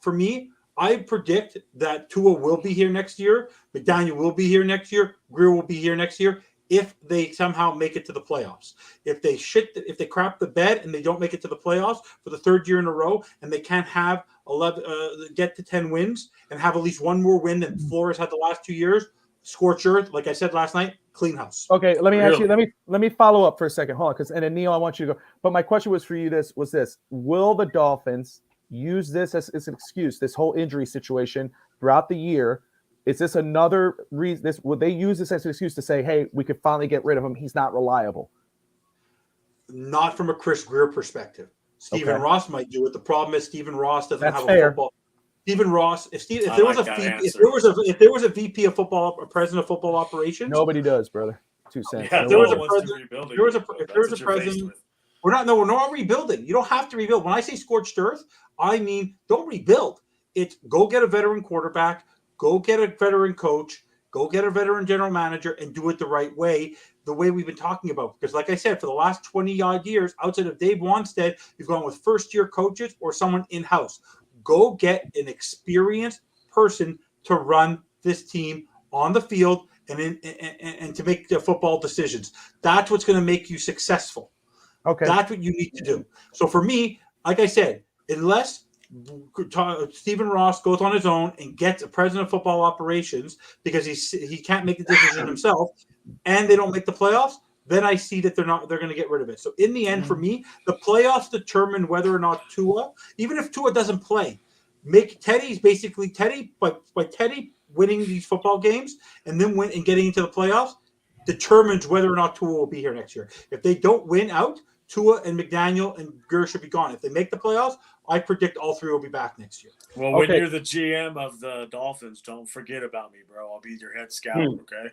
for me, I predict that Tua will be here next year. McDaniel will be here next year. Greer will be here next year if they somehow make it to the playoffs. If they crap the bed and they don't make it to the playoffs for the third year in a row, and they can't have 11, get to 10 wins and have at least one more win than Flores had the last 2 years, scorched earth, like I said last night, clean house. Okay, let me follow up for a second. Hold on, and then Neil, I want you to go. But my question was for you. This: will the Dolphins use this as an excuse? This whole injury situation throughout the year, is this another reason? Would they use this as an excuse to say, "Hey, we could finally get rid of him. He's not reliable"? Not from a Chris Greer perspective. Stephen Ross might do it. The problem is Stephen Ross doesn't have fair. a football. Stephen Ross, if there was a VP of football, a president of football operations, nobody does, brother. 2 cents. Yeah, if there was a president, we're not rebuilding. You don't have to rebuild. When I say scorched earth, I mean don't rebuild. It's go get a veteran quarterback, go get a veteran coach, go get a veteran general manager, and do it the right way, the way we've been talking about. Because like I said, for the last 20-odd years, outside of Dave Wanstead, you've gone with first-year coaches or someone in-house. Go get an experienced person to run this team on the field and to make the football decisions. That's what's going to make you successful. Okay. That's what you need to do. So for me, like I said, unless Stephen Ross goes on his own and gets a president of football operations because he can't make the decision himself, and they don't make the playoffs, then I see that they're going to get rid of it. So in the end, for me, the playoffs determine whether or not Tua, even if Tua doesn't play, make Teddy's basically Teddy, but by Teddy winning these football games and then getting into the playoffs determines whether or not Tua will be here next year. If they don't win out, Tua and McDaniel and Greer should be gone. If they make the playoffs, I predict all three will be back next year. Well, when you're the GM of the Dolphins, don't forget about me, bro. I'll be your head scout, okay?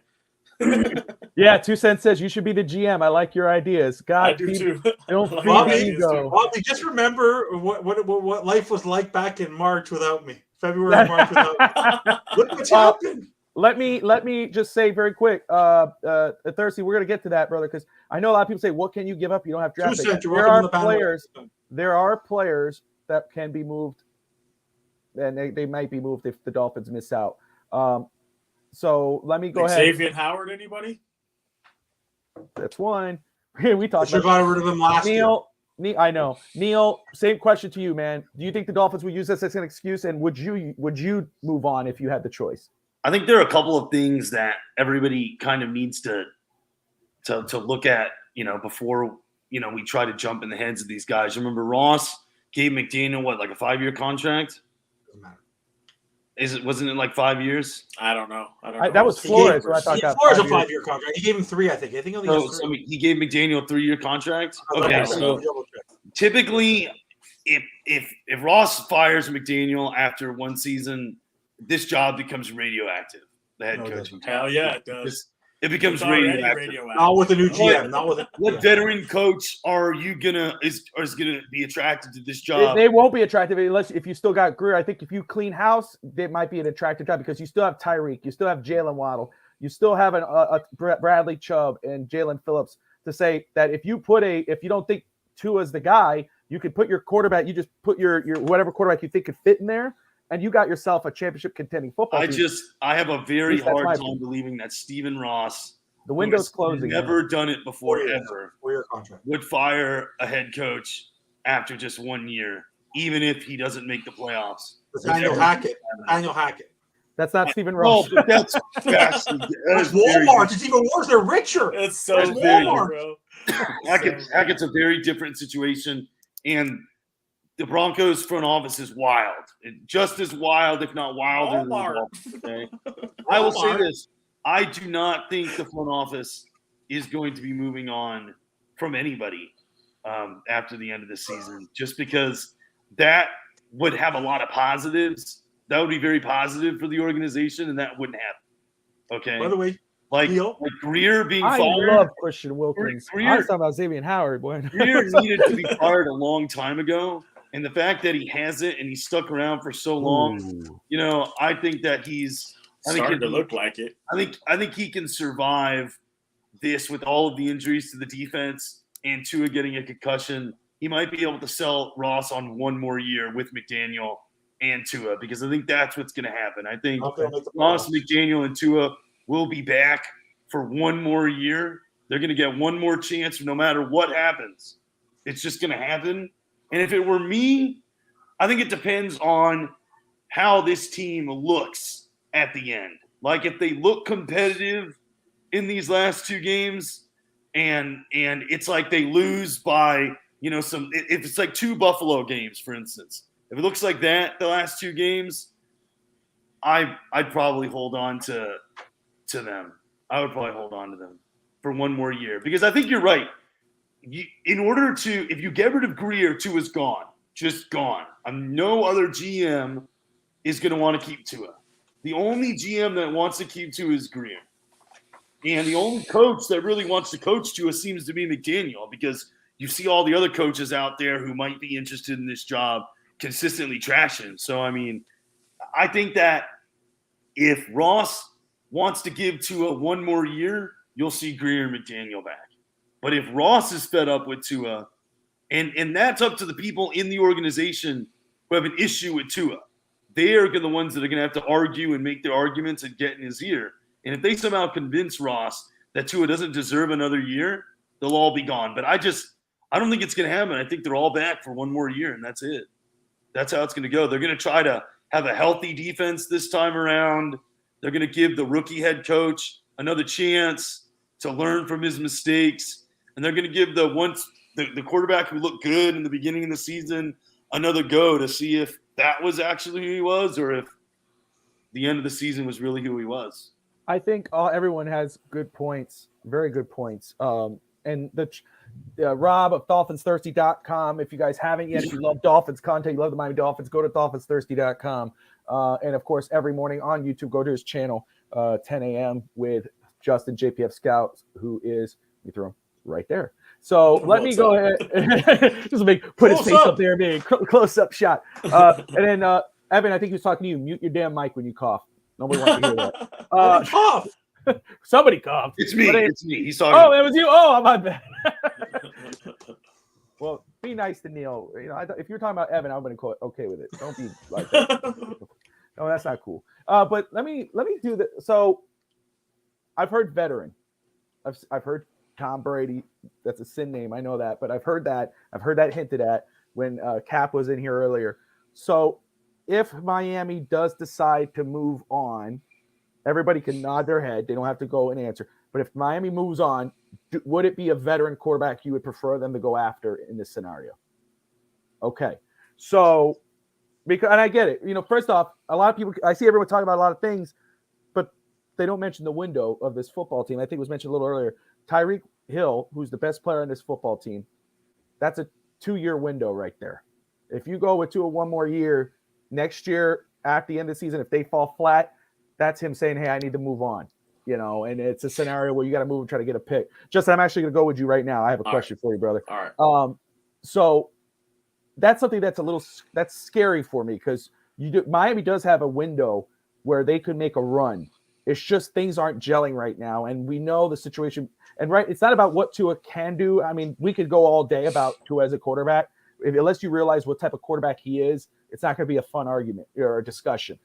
Yeah, 2 cents says you should be the GM. I like your ideas. God, I do too. Don't Bobby, just remember what life was like back in March without me. February, March without me. Look what's happened. Let me just say very quick, Thirsty, we're gonna get to that, brother, because I know a lot of people say, "What can you give up? You don't have draft picks." There are players that can be moved and they might be moved if the Dolphins miss out. So let me go ahead. Xavier Howard, anybody? That's one. We talked Should have got rid of him last year. I know. Neil, same question to you, man. Do you think the Dolphins would use this as an excuse, and would you move on if you had the choice? I think there are a couple of things that everybody kind of needs to look at, before, we try to jump in the heads of these guys. Remember Ross gave McDaniel like a 5-year contract? Doesn't matter. Wasn't it like 5 years? I don't know. That was Flores. I thought Flores a 5-year contract. He gave him 3, I think. I think only has 3. So he gave McDaniel a 3-year contract. Okay, Okay, so typically, if Ross fires McDaniel after one season, this job becomes radioactive. The head coach. Hell yeah, it does. It becomes It's already radioactive. Not with a new GM. Not with What veteran coach are you is gonna be attracted to this job? They won't be attractive unless if you still got Greer. I think if you clean house, it might be an attractive job because you still have Tyreek, you still have Jalen Waddle, you still have a Bradley Chubb and Jalen Phillips to say that if you don't think Tua's the guy, you could put your quarterback. You just put your whatever quarterback you think could fit in there. And you got yourself a championship contending football team. I have a very hard time believing that Stephen Ross, the window's closing, never done it before ever, 4-year contract, would fire a head coach after just 1 year, even if he doesn't make the playoffs. Daniel Hackett. That's not Stephen Ross. Oh, that's Walmart. It's even worse. They're richer. It's so Walmart, bro. Hackett's a very different situation, and the Broncos front office is wild. Just as wild, if not wilder than the Dolphins, okay? I will say this. I do not think the front office is going to be moving on from anybody after the end of the season, just because that would have a lot of positives. That would be very positive for the organization, and that wouldn't happen. Okay? By the way, like Greer being fired. I love Christian Wilkins. I was talking about Xavier Howard. Boy. Greer needed to be fired a long time ago. And the fact that he hasn't and he's stuck around for so long, I think that he's starting to look like it. I think he can survive this with all of the injuries to the defense and Tua getting a concussion. He might be able to sell Ross on 1 more year with McDaniel and Tua because I think that's what's going to happen. I think Ross, McDaniel, and Tua will be back for 1 more year. They're going to get 1 more chance no matter what happens. It's just going to happen. And if it were me, I think it depends on how this team looks at the end. Like if they look competitive in these last 2 games and it's like they lose by, if it's like 2 Buffalo games, for instance, if it looks like that the last 2 games, I'd probably hold on to them. I would probably hold on to them for 1 more year because I think you're right. If you get rid of Greer, Tua's gone, just gone. No other GM is going to want to keep Tua. The only GM that wants to keep Tua is Greer. And the only coach that really wants to coach Tua seems to be McDaniel because you see all the other coaches out there who might be interested in this job consistently trashing. So, I think that if Ross wants to give Tua 1 more year, you'll see Greer and McDaniel back. But if Ross is fed up with Tua, and that's up to the people in the organization who have an issue with Tua, they are the ones that are going to have to argue and make their arguments and get in his ear. And if they somehow convince Ross that Tua doesn't deserve another year, they'll all be gone. But I don't think it's going to happen. I think they're all back for 1 more year, and that's it. That's how it's going to go. They're going to try to have a healthy defense this time around. They're going to give the rookie head coach another chance to learn from his mistakes. And they're going to give the quarterback who looked good in the beginning of the season another go to see if that was actually who he was or if the end of the season was really who he was. I think everyone has good points, very good points. And Rob of DolphinsThirsty.com, if you guys haven't yet, if you love Dolphins content, you love the Miami Dolphins, go to DolphinsThirsty.com. And, of course, every morning on YouTube, go to his channel, 10 a.m. with Justin JPF Scout, who is, you throw him right there. So let me go ahead. Just put his face up there, big close-up shot. And then, Evan, I think he was talking to you. Mute your damn mic when you cough. Nobody wants to hear that. Cough. Somebody coughed. It's me. It's me. He's talking. Oh, it was you. Oh, my bad. Well, be nice to Neil. You know, if you're talking about Evan, I'm going to okay with it. Don't be like that. No, that's not cool. But let me do that. So I've heard veteran. I've heard Tom Brady. That's a sin name. I know that, but I've heard that. I've heard that hinted at when Cap was in here earlier. So if Miami does decide to move on, everybody can nod their head. They don't have to go and answer. But if Miami moves on, would it be a veteran quarterback you would prefer them to go after in this scenario? Okay. So, and I get it. You know, first off, a lot of people, I see everyone talking about a lot of things, but they don't mention the window of this football team. I think it was mentioned a little earlier. Tyreek Hill, who's the best player on this football team, that's a 2-year window right there. If you go with one more year, next year at the end of the season, if they fall flat, that's him saying, hey, I need to move on. You know, and it's a scenario where you got to move and try to get a pick. Justin, I'm actually going to go with you right now. I have a question for you, brother. All right. So that's something that's that's scary for me because Miami does have a window where they could make a run. It's just things aren't gelling right now, and we know the situation. And it's not about what Tua can do. I mean, we could go all day about Tua as a quarterback. Unless you realize what type of quarterback he is, it's not going to be a fun argument or a discussion.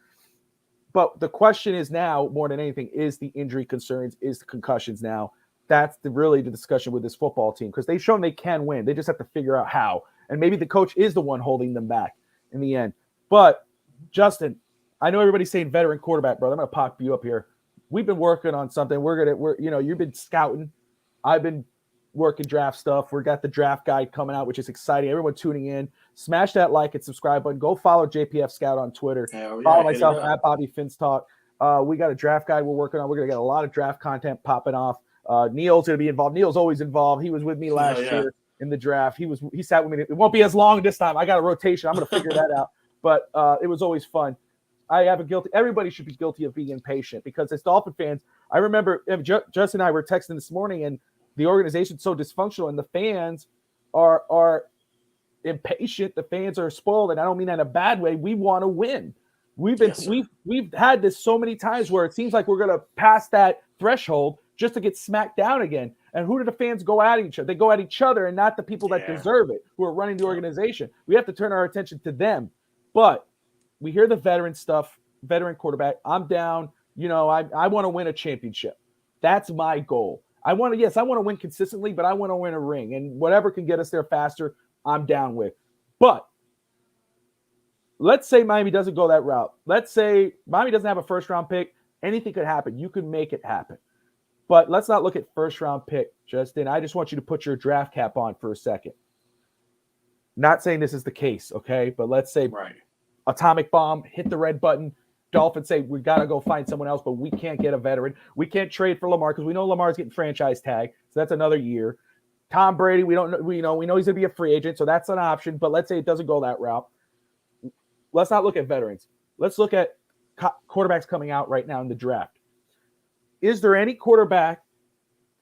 But the question is now, more than anything, is the injury concerns, is the concussions now. That's really the discussion with this football team because they've shown they can win. They just have to figure out how. And maybe the coach is the one holding them back in the end. But, Justin, I know everybody's saying veteran quarterback, brother. I'm going to pop you up here. We've been working on something. You've been scouting. I've been working draft stuff. We got the draft guide coming out, which is exciting. Everyone tuning in. Smash that like and subscribe button. Go follow JPF Scout on Twitter. Follow myself at Bobby Fins Talk. We got a draft guide we're working on. We're going to get a lot of draft content popping off. Neil's going to be involved. Neil's always involved. He was with me last year in the draft. He sat with me. It won't be as long this time. I got a rotation. I'm going to figure that out. But it was always fun. Everybody should be guilty of being impatient because as Dolphin fans, I remember Justin and I were texting this morning and the organization's so dysfunctional and the fans are impatient. The fans are spoiled, and I don't mean that in a bad way. We want to win. We've had this so many times where it seems like we're going to pass that threshold just to get smacked down again. And who do the fans go at each other? They go at each other and not the people that deserve it, who are running the organization. We have to turn our attention to them. But we hear the veteran stuff, veteran quarterback. I'm down. You know, I want to win a championship. That's my goal. I want to win consistently, but I want to win a ring. And whatever can get us there faster, I'm down with. But let's say Miami doesn't go that route. Let's say Miami doesn't have a first-round pick. Anything could happen. You can make it happen. But let's not look at first-round pick, Justin. I just want you to put your draft cap on for a second. Not saying this is the case, okay? But let's say atomic bomb, hit the red button. Dolphins say we got to go find someone else, but we can't get a veteran. We can't trade for Lamar because we know Lamar's getting franchise tag, so that's another year. Tom Brady, we know he's going to be a free agent, so that's an option. But let's say it doesn't go that route. Let's not look at veterans. Let's look at quarterbacks coming out right now in the draft. Is there any quarterback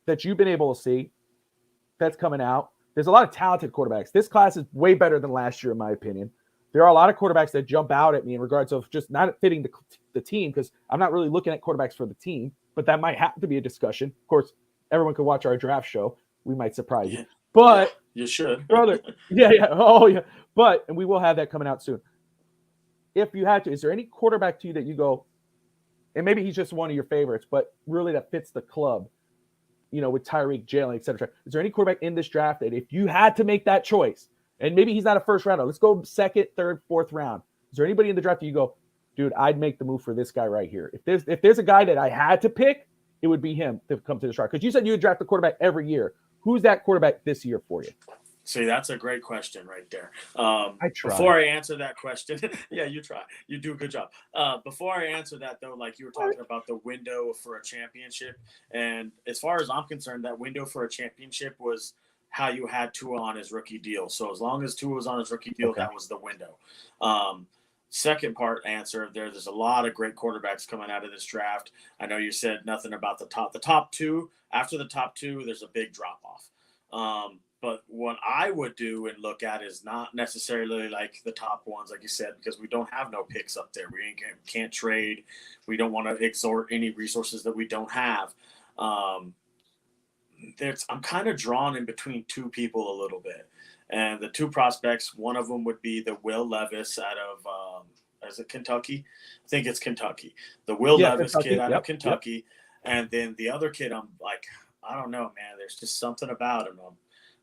that you've been able to see that's coming out? There's a lot of talented quarterbacks. This class is way better than last year, in my opinion. There are a lot of quarterbacks that jump out at me in regards of just not fitting the team because I'm not really looking at quarterbacks for the team, but that might have to be a discussion. Of course, everyone could watch our draft show. We might surprise you. But you should. Brother. Yeah. Oh, yeah. And we will have that coming out soon. If you had to, is there any quarterback to you that you go, and maybe he's just one of your favorites, but really that fits the club, with Tyreek, Jalen, et cetera. Is there any quarterback in this draft that if you had to make that choice, and maybe he's not a first rounder, let's go second, third, fourth round. Is there anybody in the draft that you go, dude, I'd make the move for this guy right here? If there's a guy that I had to pick, it would be him to come to the draft. Because you said you would draft the quarterback every year. Who's that quarterback this year for you? See, that's a great question right there. I try. Before I answer that question, yeah, you try. You do a good job. Before I answer that, though, like you were talking about the window for a championship. And as far as I'm concerned, that window for a championship was how you had Tua on his rookie deal. So as long as Tua was on his rookie deal, that was the window. Second part answer, there's a lot of great quarterbacks coming out of this draft. I know you said nothing about the top two. After the top two, there's a big drop-off. But what I would do and look at is not necessarily like the top ones, like you said, because we don't have no picks up there. We can't trade. We don't want to exhort any resources that we don't have. I'm kind of drawn in between two people a little bit. And the two prospects, one of them would be the Will Levis out of is it Kentucky? I think it's Kentucky. The Will Levis Kentucky. kid out Yep. of Kentucky. And then the other kid, I'm like, I don't know, man. There's just something about him.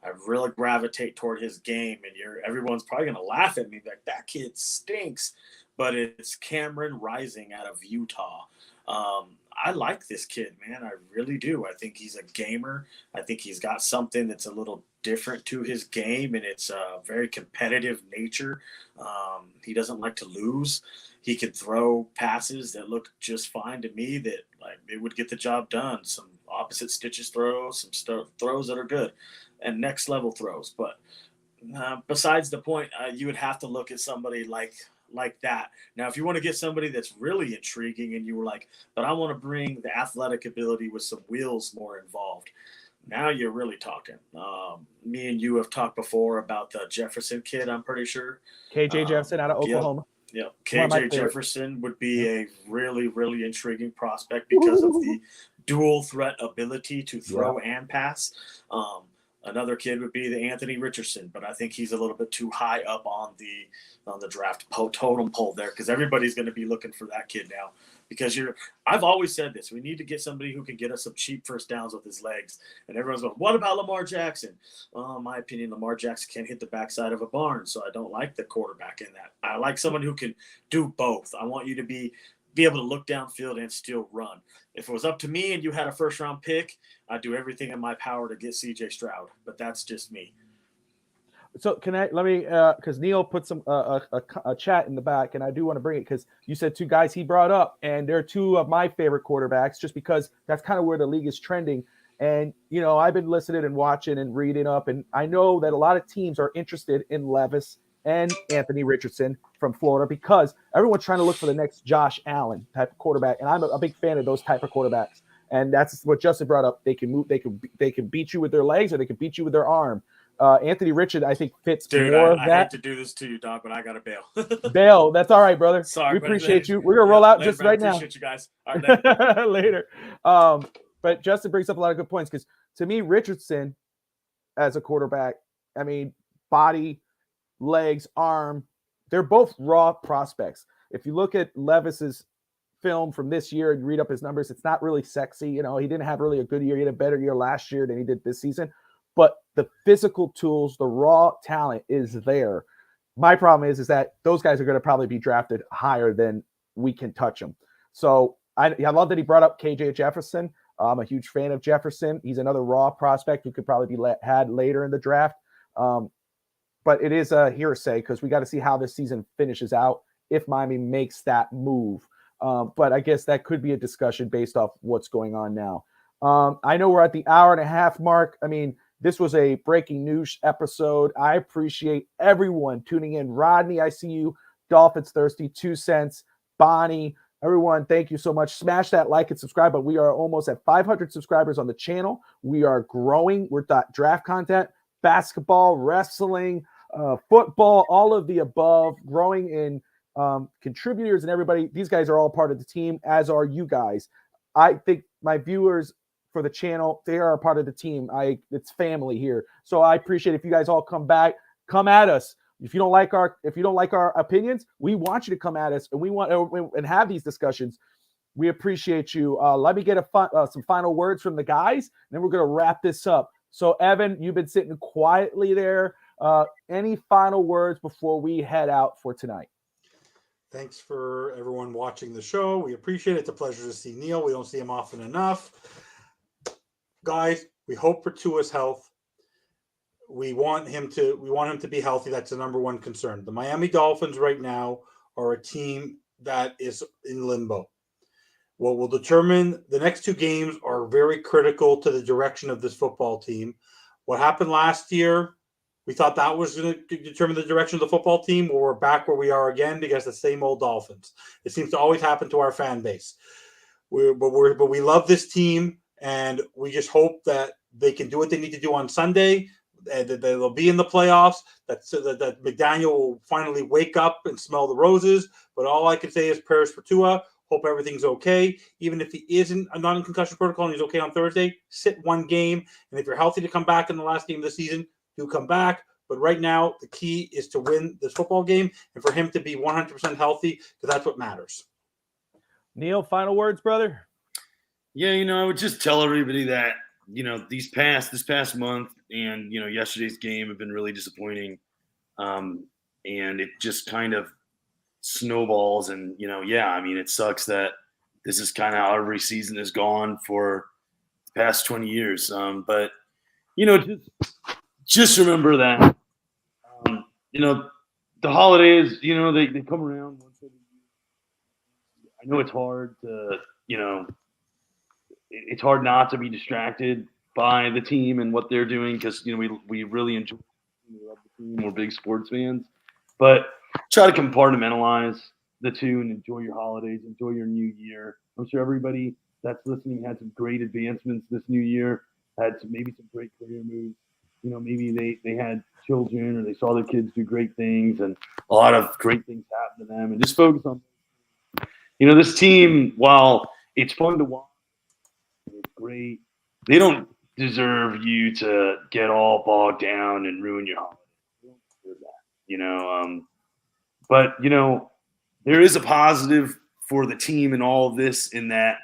I really gravitate toward his game, and everyone's probably gonna laugh at me like that kid stinks, but it's Cameron Rising out of Utah. I like this kid, man. I really do. I think he's a gamer. I think he's got something that's a little different to his game, and it's a very competitive nature. He doesn't like to lose. He could throw passes that look just fine to me that like they would get the job done. Some opposite stitches throws, some throws that are good, and next level throws. But besides the point, you would have to look at somebody like that. Now, if you want to get somebody that's really intriguing and you were like, but I want to bring the athletic ability with some wheels more involved, now you're really talking. Me and you have talked before about the Jefferson kid, I'm pretty sure. KJ Jefferson out of Oklahoma. Yeah, KJ Jefferson would be a really, really intriguing prospect because of the dual threat ability to throw and pass. Another kid would be the Anthony Richardson, but I think he's a little bit too high up on the draft totem pole there because everybody's going to be looking for that kid now. Because I've always said this: we need to get somebody who can get us some cheap first downs with his legs. And everyone's going, "What about Lamar Jackson?" Well, in my opinion, Lamar Jackson can't hit the backside of a barn, so I don't like the quarterback in that. I like someone who can do both. I want you to be able to look downfield and still run. If it was up to me and you had a first-round pick, I'd do everything in my power to get C.J. Stroud. But that's just me. So because Neil put some a chat in the back, and I do want to bring it because you said two guys he brought up, and they're two of my favorite quarterbacks, just because that's kind of where the league is trending. And I've been listening and watching and reading up, and I know that a lot of teams are interested in Levis and Anthony Richardson from Florida because everyone's trying to look for the next Josh Allen type of quarterback, and I'm a big fan of those type of quarterbacks. And that's what Justin brought up. They can move. They can beat you with their legs, or they can beat you with their arm. Anthony Richardson, I think, fits more of that. I hate to do this to you, dog, but I got to bail. Bail. That's all right, brother. Sorry. We appreciate you. We're going to roll out later, just right now. Appreciate you guys. All right, later. But Justin brings up a lot of good points because, to me, Richardson as a quarterback, I mean, body, legs, arm, they're both raw prospects. If you look at Levis's film from this year and read up his numbers, it's not really sexy. He didn't have really a good year. He had a better year last year than he did this season. But the physical tools, the raw talent is there. My problem is that those guys are going to probably be drafted higher than we can touch them. So I love that he brought up KJ Jefferson. I'm a huge fan of Jefferson. He's another raw prospect who could probably be had later in the draft. But it is a hearsay because we got to see how this season finishes out if Miami makes that move. But I guess that could be a discussion based off what's going on now. I know we're at the hour and a half mark. I mean, this was a breaking news episode. I appreciate everyone tuning in. Rodney, I see you. Dolphins Thirsty, 2 cents. Bonnie, everyone, thank you so much. Smash that like and subscribe. But we are almost at 500 subscribers on the channel. We are growing. We're draft content, basketball, wrestling, football, all of the above, growing in contributors and everybody. These guys are all part of the team, as are you guys. I think my viewers for the channel, they are a part of the team. It's family here. So I appreciate if you guys all come back, come at us. If you don't like our opinions, we want you to come at us, and we want and have these discussions. We appreciate you. Let me get some final words from the guys, and then we're going to wrap this up. So Evan, you've been sitting quietly there. Any final words before we head out for tonight? Thanks for everyone watching the show. We appreciate it. It's a pleasure to see Neil. We don't see him often enough. Guys, we hope for Tua's health. We want him to be healthy. That's the number one concern. The Miami Dolphins right now are a team that is in limbo. What will determine the next two games are very critical to the direction of this football team. What happened last year, we thought that was going to determine the direction of the football team. Well, we're back where we are again against the same old Dolphins. It seems to always happen to our fan base. But we love this team, and we just hope that they can do what they need to do on Sunday, that they'll be in the playoffs, that McDaniel will finally wake up and smell the roses. But all I can say is prayers for Tua. Hope everything's okay. Even if he isn't a non-concussion protocol and he's okay on Thursday, sit one game. And if you're healthy to come back in the last game of the season, do come back. But right now, the key is to win this football game and for him to be 100% healthy, because that's what matters. Neil, final words, brother? Yeah, I would just tell everybody that, this past month and, yesterday's game have been really disappointing. And it just kind of snowballs. And, it sucks that this is kind of how every season has gone for the past 20 years. But, just remember that, the holidays, they come around once every year. I know it's hard to, it's hard not to be distracted by the team and what they're doing because, we really enjoy it. We love the team. We're big sports fans. But try to compartmentalize the two and enjoy your holidays, enjoy your new year. I'm sure everybody that's listening had some great advancements this new year, had maybe some great career moves. Maybe they had children or they saw their kids do great things and a lot of great things happen to them. And just focus on, this team, while it's fun to watch, it's great, they don't deserve you to get all bogged down and ruin your holiday. They don't deserve that, But, there is a positive for the team in all of this in that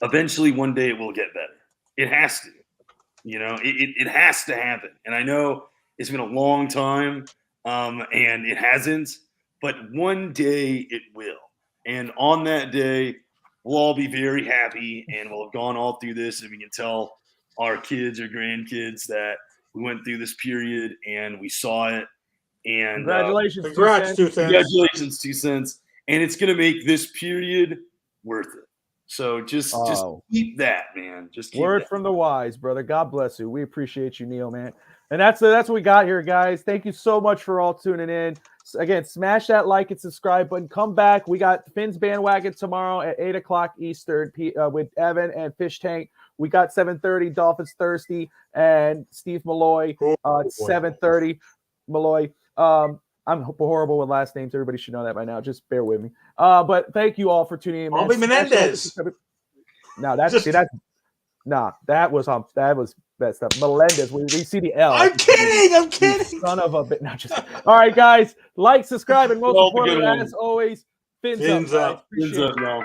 eventually one day it will get better. It has to. It has to happen. And I know it's been a long time and it hasn't, but one day it will. And on that day, we'll all be very happy and we'll have gone all through this and we can tell our kids or grandkids that we went through this period and we saw it. And Congratulations, congrats, 2 cents. Congratulations, 2 cents. And it's going to make this period worth it. So just keep that, man. Just keep word that. from the wise, brother. God bless you. We appreciate you, Neil, man. And that's what we got here, guys. Thank you so much for all tuning in. Again, smash that like and subscribe button. Come back. We got Finn's Bandwagon tomorrow at 8 o'clock Eastern with Evan and Fish Tank. We got 7:30 Dolphins Thirsty and Steve Malloy. 7:30 Malloy. I'm horrible with last names. Everybody should know that by now. Just bear with me. But thank you all for tuning in. Bobby Menendez. No, that was that stuff. Melendez. We see the L. I'm kidding. Son of a bit. Not just. All right, guys. Like, subscribe, and most importantly, as always, fins up. Fins up, y'all.